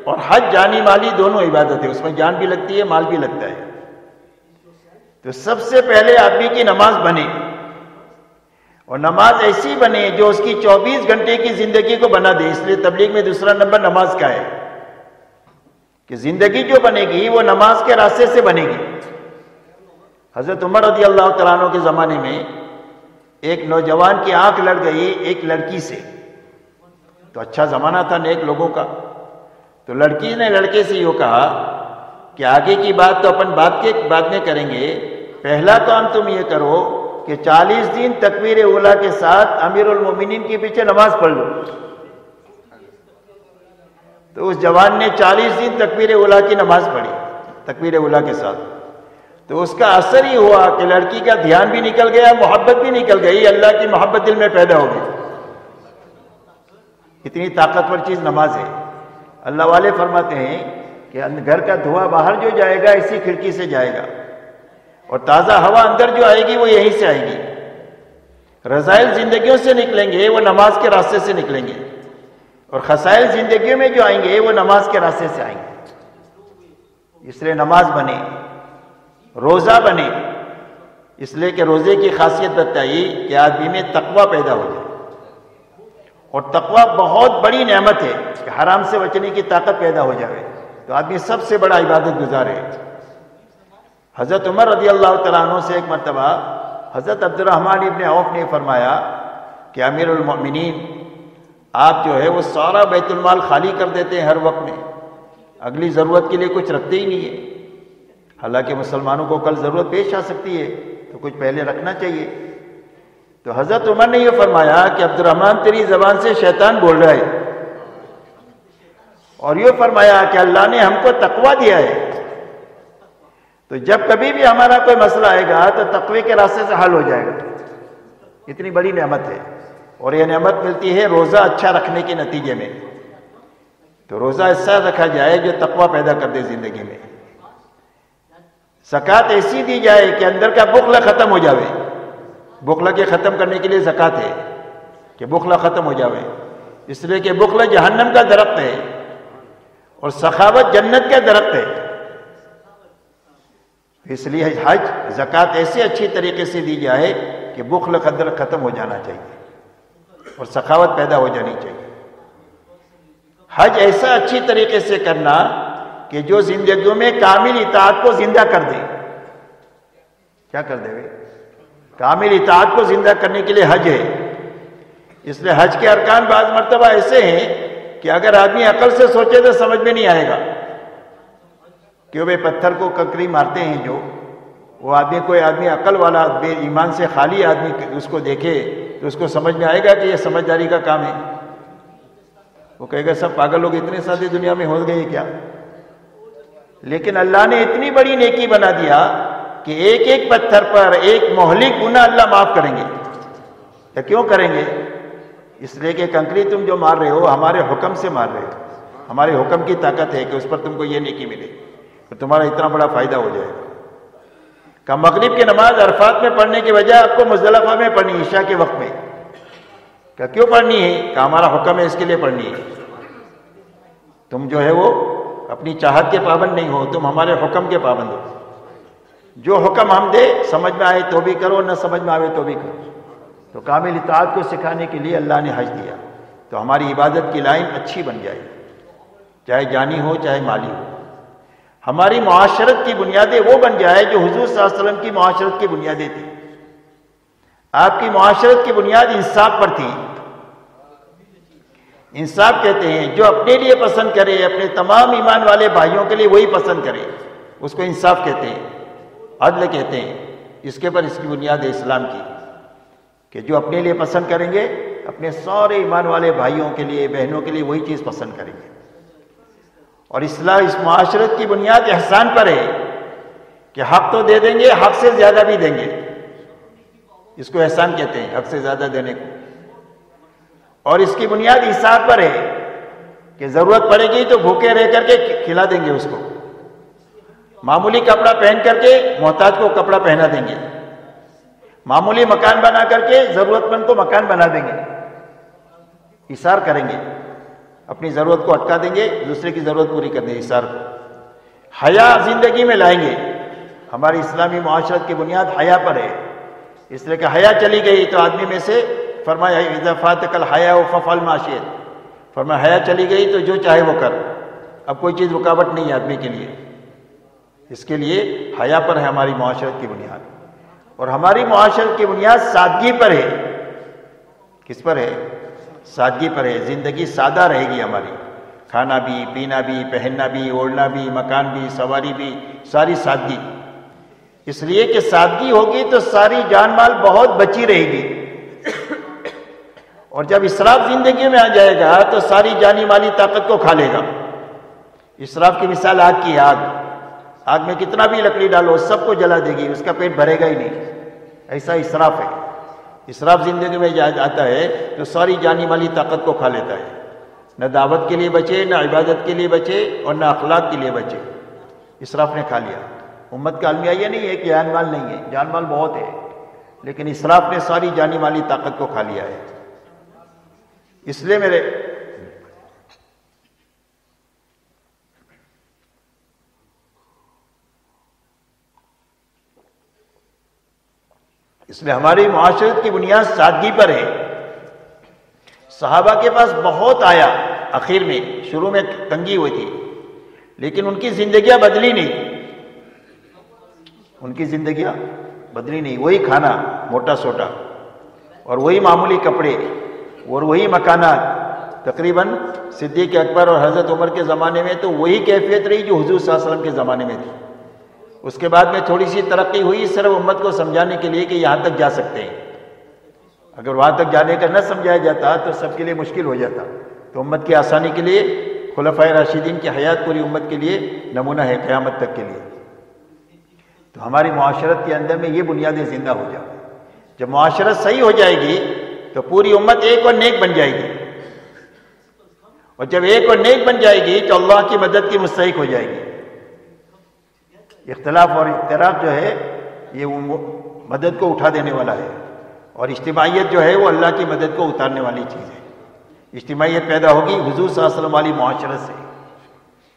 اور حج جانی مالی دونوں عبادت ہے، اس میں جان بھی لگتی ہے مال بھی لگتا ہے۔ تو سب سے پہلے آدمی کی نماز بنے، اور نماز ایسی بنے جو اس کی 24 گھنٹے کی زندگی کو بنا دے۔ اس لیے تبلیغ میں دوسرا نمبر نماز کا ہے، کہ زندگی جو بنے گی وہ نماز کے راستے سے بنے گی۔ حضرت عمر رضی اللہ تعالیٰ عنہ کے زمانے میں ایک نوجوان کی آنکھ لڑ گئی ایک لڑکی سے، تو اچھا زمانہ تھا نیک لوگوں کا، تو لڑکی نے لڑکے سے یہ کہا کہ آگے کی بات تو اپن بعد میں کریں گے، پہلا کام تم یہ کرو کہ 40 دن تکبیر اولیٰ کے ساتھ امیر المومنین کے پیچھے نماز پڑھ لو۔ تو اس جوان نے 40 دن تکبیر اولیٰ کی نماز پڑھی، تکبیر اولیٰ کے ساتھ، تو اس کا اثر ہی ہوا کہ لڑکی کا دھیان بھی نکل گیا، محبت بھی نکل گئی، اللہ کی محبت دل میں پیدا ہو گئی۔ اتنی طاقتور چیز نماز ہے۔ اللہ والے فرماتے ہیں کہ گھر کا دھواں باہر جو جائے گا اسی کھڑکی سے جائے گا، اور تازہ ہوا اندر جو آئے گی وہ یہیں سے آئے گی۔ رذائل زندگیوں سے نکلیں گے وہ نماز کے راستے سے نکلیں گے، اور خسائل زندگیوں میں جو آئیں گے وہ نماز کے راستے سے آئیں گے۔ اس لیے نماز بنے، روزہ بنے، اس لیے کہ روزے کی خاصیت بتائی کہ آدمی میں تقوی پیدا ہو جائے، اور تقوی بہت بڑی نعمت ہے کہ حرام سے بچنے کی طاقت پیدا ہو جائے تو آدمی سب سے بڑا عبادت گزار ہے۔ حضرت عمر رضی اللہ تعالیٰ عنہ سے ایک مرتبہ حضرت عبد الرحمن ابن عوف نے فرمایا کہ امیر المؤمنین آپ جو ہے وہ سارا بیت المال خالی کر دیتے ہیں ہر وقت میں، اگلی ضرورت کے لیے کچھ رکھتے ہی نہیں ہے، حالانکہ مسلمانوں کو کل ضرورت پیش آ سکتی ہے تو کچھ پہلے رکھنا چاہیے۔ تو حضرت عمر نے یہ فرمایا کہ عبد الرحمن تیری زبان سے شیطان بول رہا ہے، اور یہ فرمایا کہ اللہ نے ہم کو تقوی دیا ہے، تو جب کبھی بھی ہمارا کوئی مسئلہ آئے گا تو تقوی کے راستے سے حل ہو جائے گا۔ اتنی بڑی نعمت ہے، اور یہ نعمت ملتی ہے روزہ اچھا رکھنے کے نتیجے میں۔ تو روزہ ایسا رکھا جائے جو تقوی پیدا کر دے زندگی میں۔ زکوٰۃ ایسی دی جائے کہ اندر کا بخل ختم ہو جاوے، بخل کے ختم کرنے کے لیے زکوٰۃ ہے کہ بخل ختم ہو جاوے، اس لیے کہ بخل جہنم کا درخت ہے اور سخاوت جنت کا درخت ہے۔ اس لیے حج زکوٰۃ ایسے اچھی طریقے سے دی جائے کہ بخل ختم ہو جانا چاہیے اور سخاوت پیدا ہو جانی چاہیے۔ حج ایسا اچھی طریقے سے کرنا کہ جو زندگیوں میں کامل اطاعت کو زندہ کر دے۔ کیا کر دے بھائی؟ کامل اطاعت کو زندہ کرنے کے لیے حج ہے۔ اس لیے حج کے ارکان بعض مرتبہ ایسے ہیں کہ اگر آدمی عقل سے سوچے تو سمجھ میں نہیں آئے گا، کہ وہ پتھر کو کنکری مارتے ہیں جو، وہ آدمی کوئی آدمی عقل والا بے ایمان سے خالی آدمی اس کو دیکھے تو اس کو سمجھ میں آئے گا کہ یہ سمجھداری کا کام ہے؟ وہ کہے گا سب پاگل لوگ اتنے سادے دنیا میں ہو گئے کیا؟ لیکن اللہ نے اتنی بڑی نیکی بنا دیا کہ ایک ایک پتھر پر ایک مہلک گناہ اللہ معاف کریں گے۔ کیوں کریں گے؟ اس لیے کہ کنکری تم جو مار رہے ہو ہمارے حکم سے مار رہے ہو، ہمارے حکم کی طاقت ہے کہ اس پر تم کو یہ نیکی ملے تو تمہارا اتنا بڑا فائدہ ہو جائے گا. کہ مغرب کی نماز عرفات میں پڑھنے کی وجہ آپ کو مزدلفہ میں پڑھنی ہے عشاء کے وقت میں. کہ کیوں پڑھنی ہے؟ کہ ہمارا حکم ہے اس کے لیے پڑھنی ہے. تم جو ہے وہ اپنی چاہت کے پابند نہیں ہو، تم ہمارے حکم کے پابند ہو. جو حکم ہم دے سمجھ میں آئے تو بھی کرو، نہ سمجھ میں آئے تو بھی کرو. تو کامل اطاعت کو سکھانے کے لیے اللہ نے حج دیا تو ہماری عبادت کی لائن اچھی بن جائے، چاہے جانی ہو چاہے مالی ہو. ہماری معاشرت کی بنیادیں وہ بن جائے جو حضور صلی اللہ علیہ وسلم کی معاشرت کی بنیادیں تھیں. آپ کی معاشرت کی بنیاد انصاف پر تھی. انصاف کہتے ہیں جو اپنے لیے پسند کرے اپنے تمام ایمان والے بھائیوں کے لیے وہی پسند کرے، اس کو انصاف کہتے ہیں، عدل کہتے ہیں. اس کے پر اس کی بنیاد ہے اسلام کی کہ جو اپنے لیے پسند کریں گے اپنے سارے ایمان والے بھائیوں کے لیے بہنوں کے لیے وہی چیز پسند کریں گے. اور اصلاح اس معاشرت کی بنیاد احسان پر ہے کہ حق تو دے دیں گے، حق سے زیادہ بھی دیں گے. اس کو احسان کہتے ہیں، حق سے زیادہ دینے کو. اور اس کی بنیاد ایثار پر ہے کہ ضرورت پڑے گی تو بھوکے رہ کر کے کھلا دیں گے اس کو. معمولی کپڑا پہن کر کے محتاج کو کپڑا پہنا دیں گے. معمولی مکان بنا کر کے ضرورت مند کو مکان بنا دیں گے. ایثار کریں گے، اپنی ضرورت کو اٹکا دیں گے، دوسرے کی ضرورت پوری کر دیں گے. ایثار کو حیا زندگی میں لائیں گے. ہماری اسلامی معاشرت کی بنیاد حیا پر ہے. اس لیے کہ حیا چلی گئی تو آدمی میں سے فرمایا اذا فاتک الحیا فافعل ما شئت، فرمایا حیا چلی گئی تو جو چاہے وہ کر. اب کوئی چیز رکاوٹ نہیں ہے آدمی کے لیے. اس کے لیے حیا پر ہے ہماری معاشرت کی بنیاد. اور ہماری معاشرت کی بنیاد سادگی پر ہے. کس پر ہے؟ سادگی پر ہے. زندگی سادہ رہے گی ہماری. کھانا بھی، پینا بھی، پہننا بھی، اوڑھنا بھی، مکان بھی، سواری بھی، ساری سادگی. اس لیے کہ سادگی ہوگی تو ساری جان مال بہت بچی رہے گی. اور جب اسراف زندگی میں آ جائے گا تو ساری جانی مالی طاقت کو کھا لے گا. اسراف کی مثال آگ کی ہے. آگ میں کتنا بھی لکڑی ڈالو سب کو جلا دے گی، اس کا پیٹ بھرے گا ہی نہیں. ایسا اسراف ہے. اسراف زندگی میں آتا ہے تو ساری جانی مالی طاقت کو کھا لیتا ہے. نہ دعوت کے لیے بچے، نہ عبادت کے لیے بچے، اور نہ اخلاق کے لیے بچے. اسراف نے کھا لیا. امت کا المیہ یہ نہیں ہے کہ جان مال نہیں ہے، جان مال بہت ہے، لیکن اسراف نے ساری جانی مالی طاقت کو کھا لیا ہے. اس لیے ہماری معاشرت کی بنیاد سادگی پر ہے. صحابہ کے پاس بہت آیا، اخیر میں شروع میں تنگی ہوئی تھی، لیکن ان کی زندگیاں بدلی نہیں. ان کی زندگیاں بدلی نہیں. وہی کھانا موٹا سوٹا، اور وہی معمولی کپڑے، اور وہی مکانات. تقریباً صدیق اکبر اور حضرت عمر کے زمانے میں تو وہی کیفیت رہی جو حضور صلی اللہ علیہ وسلم کے زمانے میں تھی. اس کے بعد میں تھوڑی سی ترقی ہوئی صرف امت کو سمجھانے کے لیے کہ یہاں تک جا سکتے ہیں. اگر وہاں تک جانے کا نہ سمجھایا جاتا تو سب کے لیے مشکل ہو جاتا. تو امت کی آسانی کے لیے خلفائے راشدین کی حیات پوری امت کے لیے نمونہ ہے قیامت تک کے لیے. تو ہماری معاشرت کے اندر میں یہ بنیادیں زندہ ہو جائیں. جب معاشرت صحیح ہو جائے گی تو پوری امت ایک اور نیک بن جائے گی. اور جب ایک اور نیک بن جائے گی تو اللہ کی مدد کی مستحق ہو جائے گی. اختلاف اور اختلاف جو ہے یہ مدد کو اٹھا دینے والا ہے، اور اجتماعیت جو ہے وہ اللہ کی مدد کو اتارنے والی چیز ہے. اجتماعیت پیدا ہوگی حضور صلی اللہ علیہ وسلم والی معاشرت سے.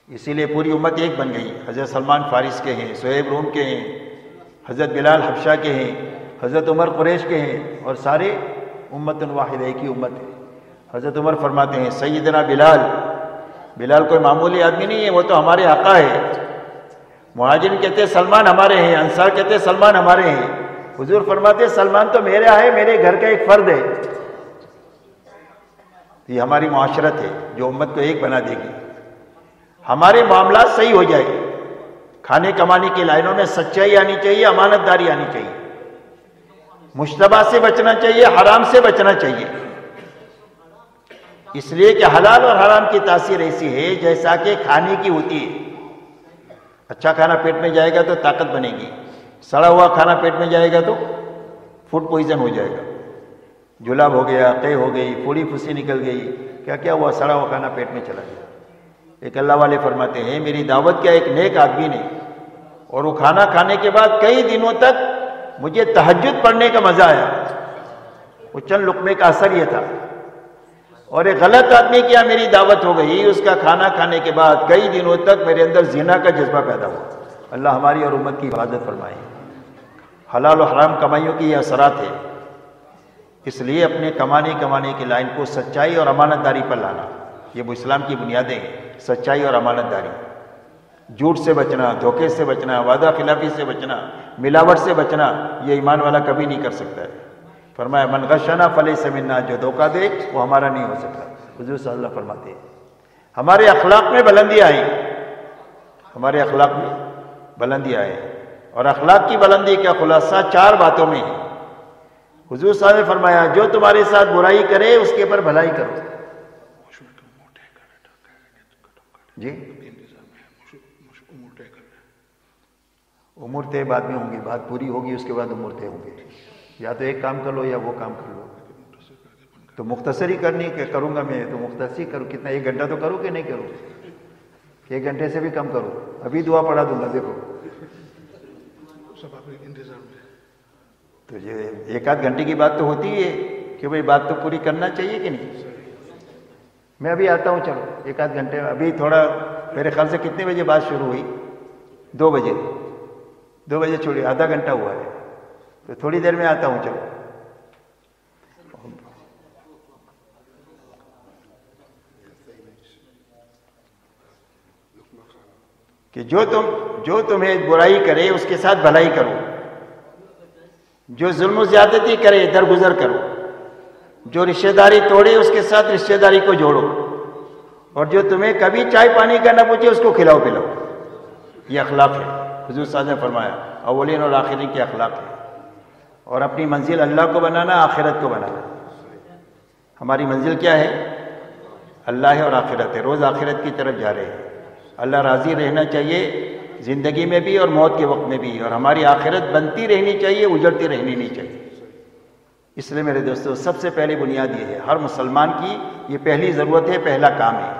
اسی لیے پوری امت ایک بن گئی. حضرت سلمان فارس کے ہیں، صہیب روم کے ہیں، حضرت بلال حبشہ کے ہیں، حضرت عمر قریش کے ہیں، اور سارے امت واحد ایک ہی امت ہے. حضرت عمر فرماتے ہیں سیدنا بلال کوئی معمولی آدمی نہیں ہے، وہ تو ہمارے آقا ہے. مہاجرین کہتے سلمان ہمارے ہیں، انصار کہتے سلمان ہمارے ہیں. حضور فرماتے سلمان تو میرا ہے، میرے گھر کا ایک فرد ہے. یہ ہماری معاشرت ہے جو امت کو ایک بنا دے گی. ہمارے معاملات صحیح ہو جائے، کھانے کمانے کی لائنوں میں سچائی آنی چاہیے، امانت داری آنی چاہیے، مشتبہ سے بچنا چاہیے، حرام سے بچنا چاہیے. اس لیے کہ حلال اور حرام کی تاثیر ایسی ہے جیسا کہ کھانے کی ہوتی ہے. اچھا کھانا پیٹ میں جائے گا تو طاقت بنے گی، سڑا ہوا کھانا پیٹ میں جائے گا تو فوڈ پوائزن ہو جائے گا. جلاب ہو گیا، قے ہو گئی، پھوڑی پھسی نکل گئی، کیا کیا ہوا، سڑا ہوا کھانا پیٹ میں چلا گیا. ایک اللہ والے فرماتے ہیں میری دعوت کیا ایک نیک آدمی نے، اور وہ کھانا کھانے کے بعد کئی دنوں تک مجھے تہجد پڑھنے کا مزہ آیا، وہ چند لقمے کا اثر یہ تھا۔ اور ایک غلط آدمی کیا میری دعوت ہو گئی، اس کا کھانا کھانے کے بعد کئی دنوں تک میرے اندر زنا کا جذبہ پیدا ہوا۔ اللہ ہماری اور امت کی حفاظت فرمائے۔ حلال و حرام کمائیوں کی یہ اثرات ہے، اس لیے اپنے کمانے کی لائن کو سچائی اور امانت داری پر لانا، یہ وہ اسلام کی بنیادیں ہیں، سچائی اور امانت داری، جھوٹ سے بچنا، دھوکے سے بچنا، وعدہ خلافی سے بچنا، ملاوٹ سے بچنا، یہ ایمان والا کبھی نہیں کر سکتا ہے۔ فرمایا من غشنا فلیس منا، جو دھوکہ دے وہ ہمارا نہیں ہو سکتا۔ حضور صلی اللہ علیہ وسلم فرماتے ہیں ہمارے اخلاق میں بلندی آئی، ہمارے اخلاق میں بلندی آئے، اور اخلاق کی بلندی کا خلاصہ 4 باتوں میں ہے۔ حضور صلی اللہ علیہ وسلم نے فرمایا جو تمہارے ساتھ برائی کرے اس کے پر بھلائی کرو۔ جی امور طے بعد میں ہوں گی، بات پوری ہوگی اس کے بعد امور طے ہوں گے، یا تو ایک کام کر لو یا وہ کام کر لو۔ تو مختصر ہی کرنی کہ کروں گا میں تو مختصر ہی کروں، کتنا 1 گھنٹہ تو کروں کہ نہیں کروں، 1 گھنٹے سے بھی کم کروں، ابھی دعا پڑھا دوں گا دیکھو۔ تو یہ 1 آدھ گھنٹے کی بات تو ہوتی ہے کہ بھئی بات تو پوری کرنا چاہیے کہ نہیں۔ میں ابھی آتا ہوں، چلو 1 آدھ گھنٹے، ابھی تھوڑا میرے خیال سے کتنے بجے بات شروع ہوئی؟ 2 بجے، 2 بجے چھوڑی، آدھا گھنٹہ ہوا ہے، تو تھوڑی دیر میں آتا ہوں، چلو۔ کہ جو تمہیں برائی کرے اس کے ساتھ بھلائی کرو، جو ظلم و زیادتی کرے درگزر کرو، جو رشتہ داری توڑے اس کے ساتھ رشتہ داری کو جوڑو، اور جو تمہیں کبھی چائے پانی کا نہ پوچھے اس کو کھلاؤ پلاؤ۔ یہ اخلاق ہے، حضور صلی اللہ علیہ وسلم نے فرمایا اولین اور آخرین کے اخلاق ہے۔ اور اپنی منزل اللہ کو بنانا، آخرت کو بنانا۔ ہماری منزل کیا ہے؟ اللہ ہے اور آخرت ہے، روز آخرت کی طرف جا رہے ہیں۔ اللہ راضی رہنا چاہیے زندگی میں بھی اور موت کے وقت میں بھی، اور ہماری آخرت بنتی رہنی چاہیے، اجڑتی رہنی نہیں چاہیے۔ اس لیے میرے دوستو سب سے پہلی بنیاد یہ ہے، ہر مسلمان کی یہ پہلی ضرورت ہے، پہلا کام ہے۔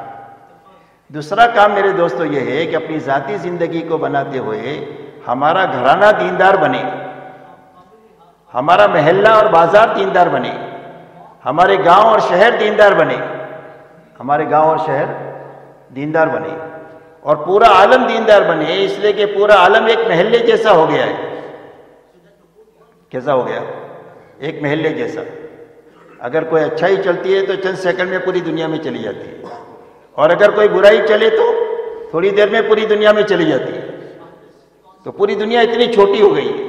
دوسرا کام میرے دوستو یہ ہے کہ اپنی ذاتی زندگی کو بناتے ہوئے ہمارا گھرانہ دیندار بنے، ہمارا محلہ اور بازار دیندار بنے، ہمارے گاؤں اور شہر دیندار بنے، ہمارے گاؤں اور شہر دیندار بنے، اور پورا عالم دیندار بنے، اس لیے کہ پورا عالم ایک محلے جیسا ہو گیا ہے۔ کیسا ہو گیا؟ ایک محلے جیسا۔ اگر کوئی اچھائی چلتی ہے تو چند سیکنڈ میں پوری دنیا میں چلی جاتی ہے، اور اگر کوئی برائی چلے تو تھوڑی دیر میں پوری دنیا میں چلی جاتی ہے۔ تو پوری دنیا اتنی چھوٹی ہو گئی ہے۔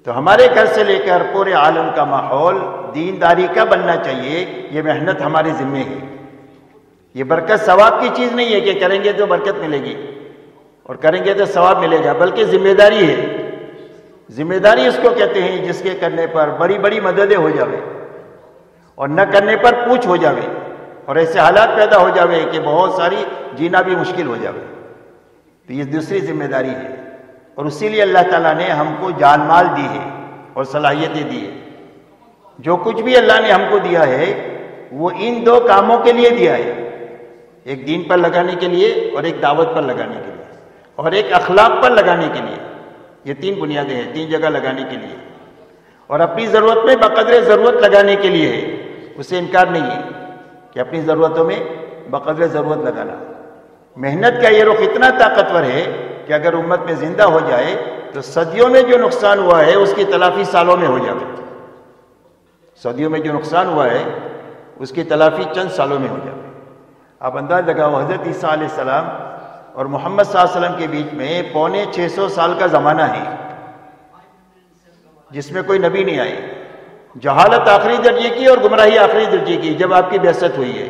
تو ہمارے گھر سے لے کر پورے عالم کا ماحول دینداری کا بننا چاہیے، یہ محنت ہمارے ذمے ہے۔ یہ برکت ثواب کی چیز نہیں ہے کہ کریں گے تو برکت ملے گی اور کریں گے تو ثواب ملے گا، بلکہ ذمہ داری ہے۔ ذمہ داری اس کو کہتے ہیں جس کے کرنے پر بڑی بڑی مددیں ہو جاوے، اور نہ کرنے پر پوچھ ہو جاوے، اور ایسے حالات پیدا ہو جاوے کہ بہت ساری جینا بھی مشکل ہو جاوے۔ تو یہ دوسری ذمہ داری ہے، اور اسی لیے اللہ تعالیٰ نے ہم کو جان مال دی ہے اور صلاحیتیں دی ہے۔ جو کچھ بھی اللہ نے ہم کو دیا ہے وہ ان 2 کاموں کے لیے دیا ہے، ایک دین پر لگانے کے لیے اور ایک دعوت پر لگانے کے لیے، اور ایک اخلاق پر لگانے کے لیے۔ یہ 3 بنیادیں ہیں، 3 جگہ لگانے کے لیے، اور اپنی ضرورت میں بقدر ضرورت لگانے کے لیے ہے۔ اسے انکار نہیں ہے کہ اپنی ضرورتوں میں بقدر ضرورت لگانا۔ محنت کا یہ رخ اتنا طاقتور ہے کہ اگر امت میں زندہ ہو جائے تو صدیوں میں جو نقصان ہوا ہے اس کی تلافی سالوں میں ہو جائے۔ صدیوں میں جو نقصان ہوا ہے اس کی تلافی چند سالوں میں ہو جائے۔ آپ انداز لگاؤ، حضرت عیسیٰ علیہ السلام اور محمد صلی اللہ علیہ وسلم کے بیچ میں 650 سال کا زمانہ ہے جس میں کوئی نبی نہیں آئے۔ جہالت آخری درجے کی اور گمراہی آخری درجے کی جب آپ کی بعثت ہوئی ہے،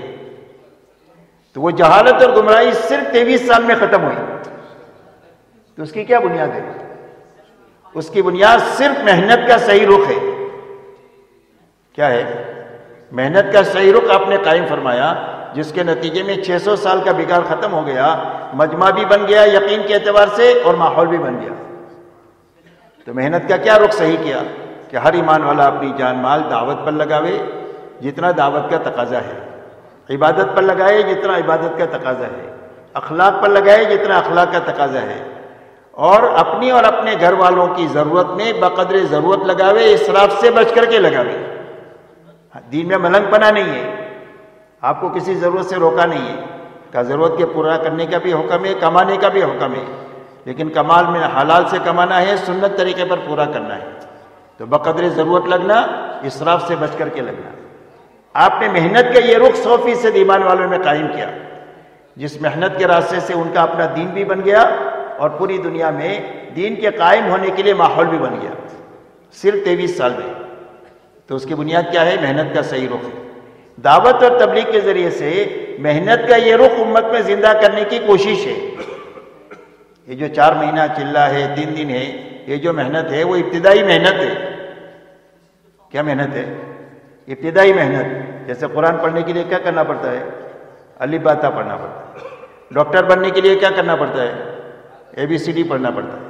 تو وہ جہالت اور گمراہی صرف 23 سال میں ختم ہوئی۔ تو اس کی کیا بنیاد ہے؟ اس کی بنیاد صرف محنت کا صحیح رخ ہے۔ کیا ہے؟ محنت کا صحیح رخ آپ نے قائم فرمایا، جس کے نتیجے میں 600 سال کا بگاڑ ختم ہو گیا، مجمع بھی بن گیا یقین کے اعتبار سے، اور ماحول بھی بن گیا۔ تو محنت کا کیا رخ صحیح کیا کہ ہر ایمان والا اپنی جان مال دعوت پر لگاوے جتنا دعوت کا تقاضا ہے، عبادت پر لگائے جتنا عبادت کا تقاضا ہے، اخلاق پر لگائے جتنا اخلاق کا تقاضا ہے، اور اپنی اور اپنے گھر والوں کی ضرورت میں بقدر ضرورت لگاوے، اسراف سے بچ کر کے لگاوے۔ دین میں ملنگ پنا نہیں ہے، آپ کو کسی ضرورت سے روکا نہیں ہے، کا ضرورت کے پورا کرنے کا بھی حکم ہے، کمانے کا بھی حکم ہے، لیکن کمال میں حلال سے کمانا ہے، سنت طریقے پر پورا کرنا ہے۔ تو بقدر ضرورت لگنا، اسراف سے بچ کر کے لگنا۔ آپ نے محنت کا یہ رخ 100% ایمان والوں میں قائم کیا، جس محنت کے راستے سے ان کا اپنا دین بھی بن گیا اور پوری دنیا میں دین کے قائم ہونے کے لیے ماحول بھی بن گیا، صرف 23 سال میں۔ تو اس کی بنیاد کیا ہے؟ محنت کا صحیح رخ ہے۔ دعوت اور تبلیغ کے ذریعے سے محنت کا یہ رخ امت میں زندہ کرنے کی کوشش ہے۔ یہ جو 4 مہینہ چلہ ہے، 3 دن ہے، یہ جو محنت ہے وہ ابتدائی محنت ہے۔ کیا محنت ہے؟ ابتدائی محنت۔ جیسے قرآن پڑھنے کے لیے کیا کرنا پڑتا ہے؟ الف با تا پڑھنا پڑتا ہے۔ ڈاکٹر بننے کے لیے کیا کرنا پڑتا ہے؟ ABCD پڑھنا پڑتا ہے۔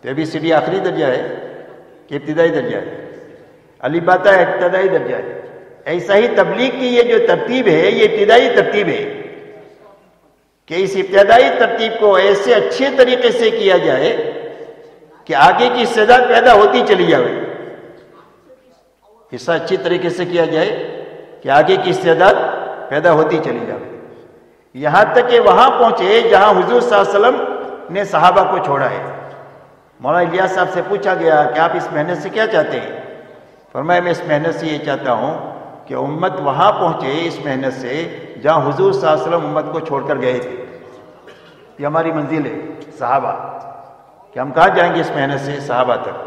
تو ABCD آخری درجہ ہے کہ ابتدائی درجہ ہے؟ الف با تا ابتدائی درجہ ہے۔ ایسا ہی تبلیغ کی یہ جو ترتیب ہے، یہ ابتدائی ترتیب ہے کہ اس ابتدائی ترتیب کو ایسے اچھے طریقے سے کیا جائے کہ آگے کی استعداد پیدا ہوتی چلی جائے۔ ایسا اچھی طریقے سے کیا جائے کہ آگے کی استعداد پیدا ہوتی چلی جائے، یہاں تک کہ وہاں پہنچے جہاں حضور صلی اللہ علیہ وسلم نے صحابہ کو چھوڑا ہے۔ مولانا الیاس صاحب سے پوچھا گیا کہ آپ اس محنت سے کیا چاہتے ہیں؟ فرمایا میں اس محنت سے یہ چاہتا ہوں کہ امت وہاں پہنچے اس محنت سے جہاں حضور صلی اللہ علیہ وسلم امت کو چھوڑ کر گئے تھے۔ یہ ہماری منزل ہے صحابہ، کہ ہم کہاں جائیں گے اس محنت سے؟ صحابہ تک۔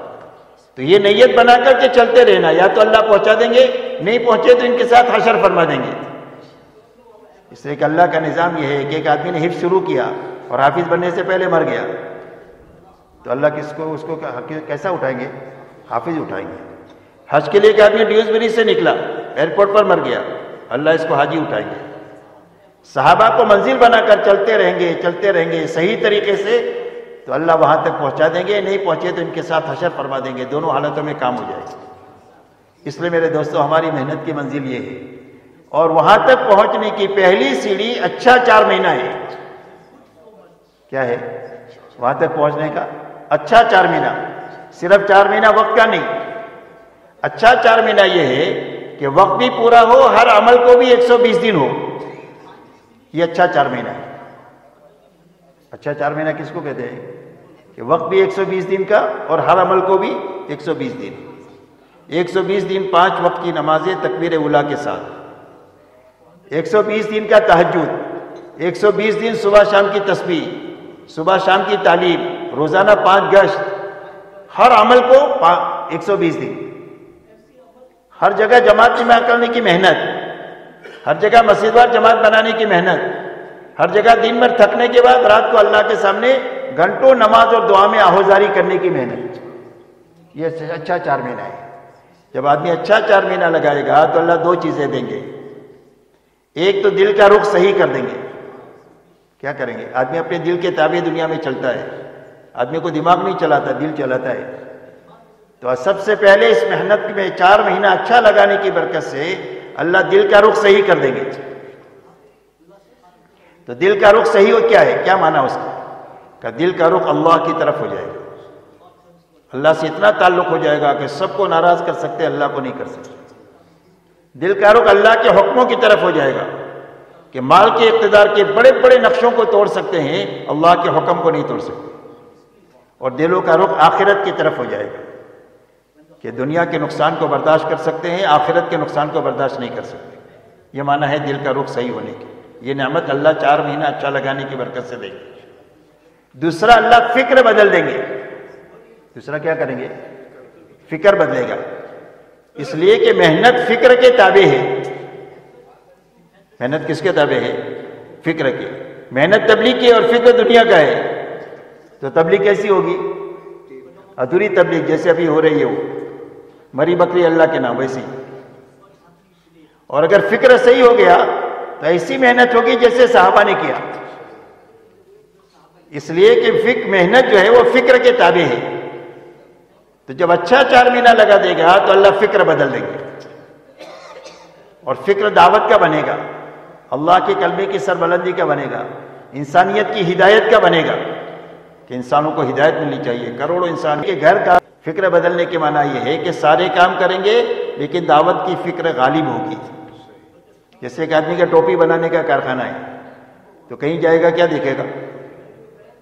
تو یہ نیت بنا کر کے چلتے رہنا، یا تو اللہ پہنچا دیں گے، نہیں پہنچے تو ان کے ساتھ حشر فرما دیں گے۔ اس لیے کہ اللہ کا نظام یہ ہے کہ ایک آدمی نے حفظ شروع کیا اور حافظ بننے سے پہلے مر گیا، تو اللہ اس کو کیسا اٹھائیں گے؟ حافظ اٹھائیں گے۔ حج کے لیے ایک آدمی ڈیوزبری سے نکلا، ایئرپورٹ پر مر گیا، اللہ اس کو حاجی اٹھائیں گے۔ صحابہ کو منزل بنا کر چلتے رہیں گے صحیح طریقے سے، تو اللہ وہاں تک پہنچا دیں گے، نہیں پہنچے تو ان کے ساتھ حشر فرما دیں گے، دونوں حالتوں میں کام ہو جائے گا۔ اس لیے میرے دوستو ہماری محنت کی منزل یہ ہے، اور وہاں تک پہنچنے کی پہلی سیڑھی اچھا 4 مہینہ ہے۔ کیا ہے وہاں تک پہنچنے کا؟ اچھا 4 مہینہ، صرف 4 مہینہ وقت کا نہیں، اچھا 4 مہینہ یہ ہے کہ وقت بھی پورا ہو، ہر عمل کو بھی 120 دن ہو، یہ اچھا 4 مہینہ ہے۔ اچھا 4 مہینہ کس کو کہتے ہیں؟ کہ وقت بھی 120 دن کا اور ہر عمل کو بھی 120 دن، 120 دن 5 وقت کی نمازیں تکبیر اولیٰ کے ساتھ، 120 دن کا تہجد، 120 دن صبح شام کی تسبیح، صبح شام کی تعلیم، روزانہ 5 گشت، ہر عمل کو 120 دن، ہر جگہ جماعت جمع کرنے کی محنت، ہر جگہ مسجد وار جماعت بنانے کی محنت، ہر جگہ دن بھر تھکنے کے بعد رات کو اللہ کے سامنے گھنٹوں نماز اور دعا میں آہوزاری کرنے کی محنت، یہ اچھا 4 مہینہ ہے۔ جب آدمی اچھا 4 مہینہ لگائے گا تو اللہ 2 چیزیں دیں گے، ایک تو دل کا رخ صحیح کر دیں گے۔ کیا کریں گے؟ آدمی اپنے دل کے تابع دنیا میں چلتا ہے، آدمی کو دماغ نہیں چلاتا، دل چلاتا ہے۔ تو سب سے پہلے اس محنت میں 4 مہینہ اچھا لگانے کی برکت سے اللہ دل کا رخ صحیح کر دیں گے۔ تو دل کا رخ صحیح ہو کیا ہے؟ کیا معنی اس کا؟ کہ دل کا رخ اللہ کی طرف ہو جائے گا، اللہ سے اتنا تعلق ہو جائے گا کہ سب کو ناراض کر سکتے، اللہ کو نہیں کر سکتے۔ دل کا رخ اللہ کے حکموں کی طرف ہو جائے گا کہ مال کے اقتدار کے بڑے بڑے نقشوں کو توڑ سکتے ہیں، اللہ کے حکم کو نہیں توڑ سکتے۔ اور دلوں کا رخ آخرت کی طرف ہو جائے گا کہ دنیا کے نقصان کو برداشت کر سکتے ہیں، آخرت کے نقصان کو برداشت نہیں کر سکتے۔ یہ معنی ہے دل کا رخ صحیح ہونے کی۔ یہ نعمت اللہ 4 مہینہ اچھا لگانے کی برکت سے دے گی۔ دوسرا، اللہ فکر بدل دیں گے۔ دوسرا کیا کریں گے؟ فکر بدلے گا، اس لیے کہ محنت فکر کے تابع ہے۔ محنت کس کے تابع ہے؟ فکر کے۔ محنت تبلیغ کی اور فکر دنیا کا ہے، تو تبلیغ کیسی ہوگی؟ ادھوری تبلیغ، جیسے ابھی ہو رہی ہے وہ مری بکری اللہ کے نام ویسی۔ اور اگر فکر صحیح ہو گیا تو ایسی محنت ہوگی جیسے صحابہ نے کیا، اس لیے کہ محنت جو ہے وہ فکر کے تابع ہے۔ تو جب اچھا 4 مہینہ لگا دے گا تو اللہ فکر بدل دیں گے، اور فکر دعوت کا بنے گا، اللہ کے کلمے کی سربلندی کا بنے گا، انسانیت کی ہدایت کا بنے گا کہ انسانوں کو ہدایت ملنی چاہیے۔ کروڑوں انسان کے گھر کا فکر بدلنے کے معنی یہ ہے کہ سارے کام کریں گے لیکن دعوت کی فکر غالب ہوگی۔ جیسے ایک آدمی کا ٹوپی بنانے کا کارخانہ ہے تو کہیں جائے گا کیا دیکھے گا؟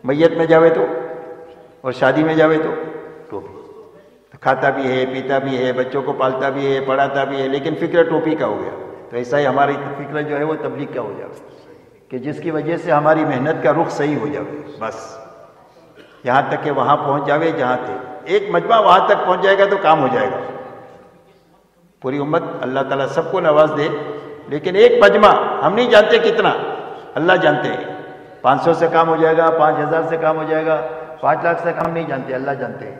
میت میں جاوے تو اور شادی میں جاوے تو ٹوپی، تو کھاتا بھی ہے، پیتا بھی ہے، بچوں کو پالتا بھی ہے، پڑھاتا بھی ہے، لیکن فکر ٹوپی کا ہو گیا۔ تو ایسا ہی ہماری فکر جو ہے وہ تبلیغ کا ہو جائے کہ جس کی وجہ سے ہماری محنت کا رخ صحیح ہو جائے، بس یہاں تک کہ وہاں پہنچ جاوے جہاں تھے۔ ایک مجمع وہاں تک پہنچ جائے گا تو کام ہو جائے گا۔ پوری امت اللہ تعالیٰ سب کو نواز دے، لیکن ایک مجمع ہم نہیں جانتے کتنا، اللہ جانتے ہیں۔ 500 سے کام ہو جائے گا، 5000 سے کام ہو جائے گا، 5 لاکھ سے کام نہیں جانتے، اللہ جانتے ہیں۔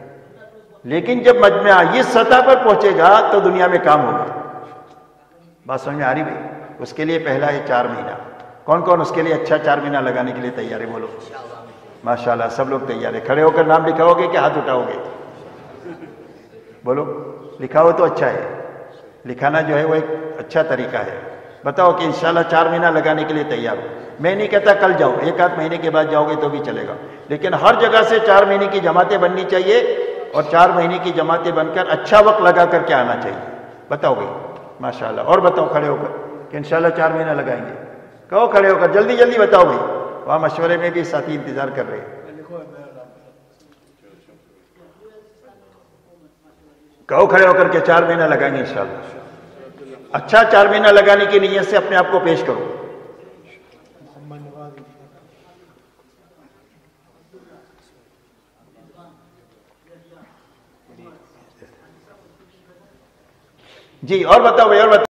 لیکن جب مجمع اس سطح پر پہنچے گا تو دنیا میں کام ہوگا۔ بات سمجھ میں آ رہی بھائی؟ اس کے لیے پہلا ہے 4 مہینہ۔ کون کون اس کے لیے اچھا 4 مہینہ لگانے کے لیے تیار ہے؟ بولو ماشاءاللہ، سب لوگ تیار ہے۔ کھڑے ہو کر نام لکھاؤ گے کہ ہاتھ اٹھاؤ گے؟ بولو، لکھا ہو تو اچھا ہے۔ لکھانا جو ہے وہ ایک اچھا طریقہ ہے۔ بتاؤ کہ انشاءاللہ 4 مہینہ لگانے کے لیے تیار ہو۔ میں نہیں کہتا کل جاؤ، 1 آدھ مہینے کے بعد جاؤ گے تو بھی چلے گا، لیکن ہر جگہ سے 4 مہینے کی جماعتیں بننی چاہیے، اور 4 مہینے کی جماعتیں بن کر اچھا وقت لگا کر کے آنا چاہیے۔ بتاؤ بھائی ماشاءاللہ، اور بتاؤ کھڑے ہو کر کہ انشاءاللہ 4 مہینہ لگائیں گے۔ کہو کھڑے ہو کر، جلدی جلدی بتاؤ بھائی، وہاں مشورے میں بھی ساتھی انتظار کر رہے ہیں۔ کہو کھڑے ہو کر کے 4 مہینہ لگائیں گے انشاءاللہ۔ اچھا 4 مہینہ لگانے کی نیت سے اپنے آپ کو پیش کرو۔ جی اور بتاؤ بھائی، اور بتاؤ۔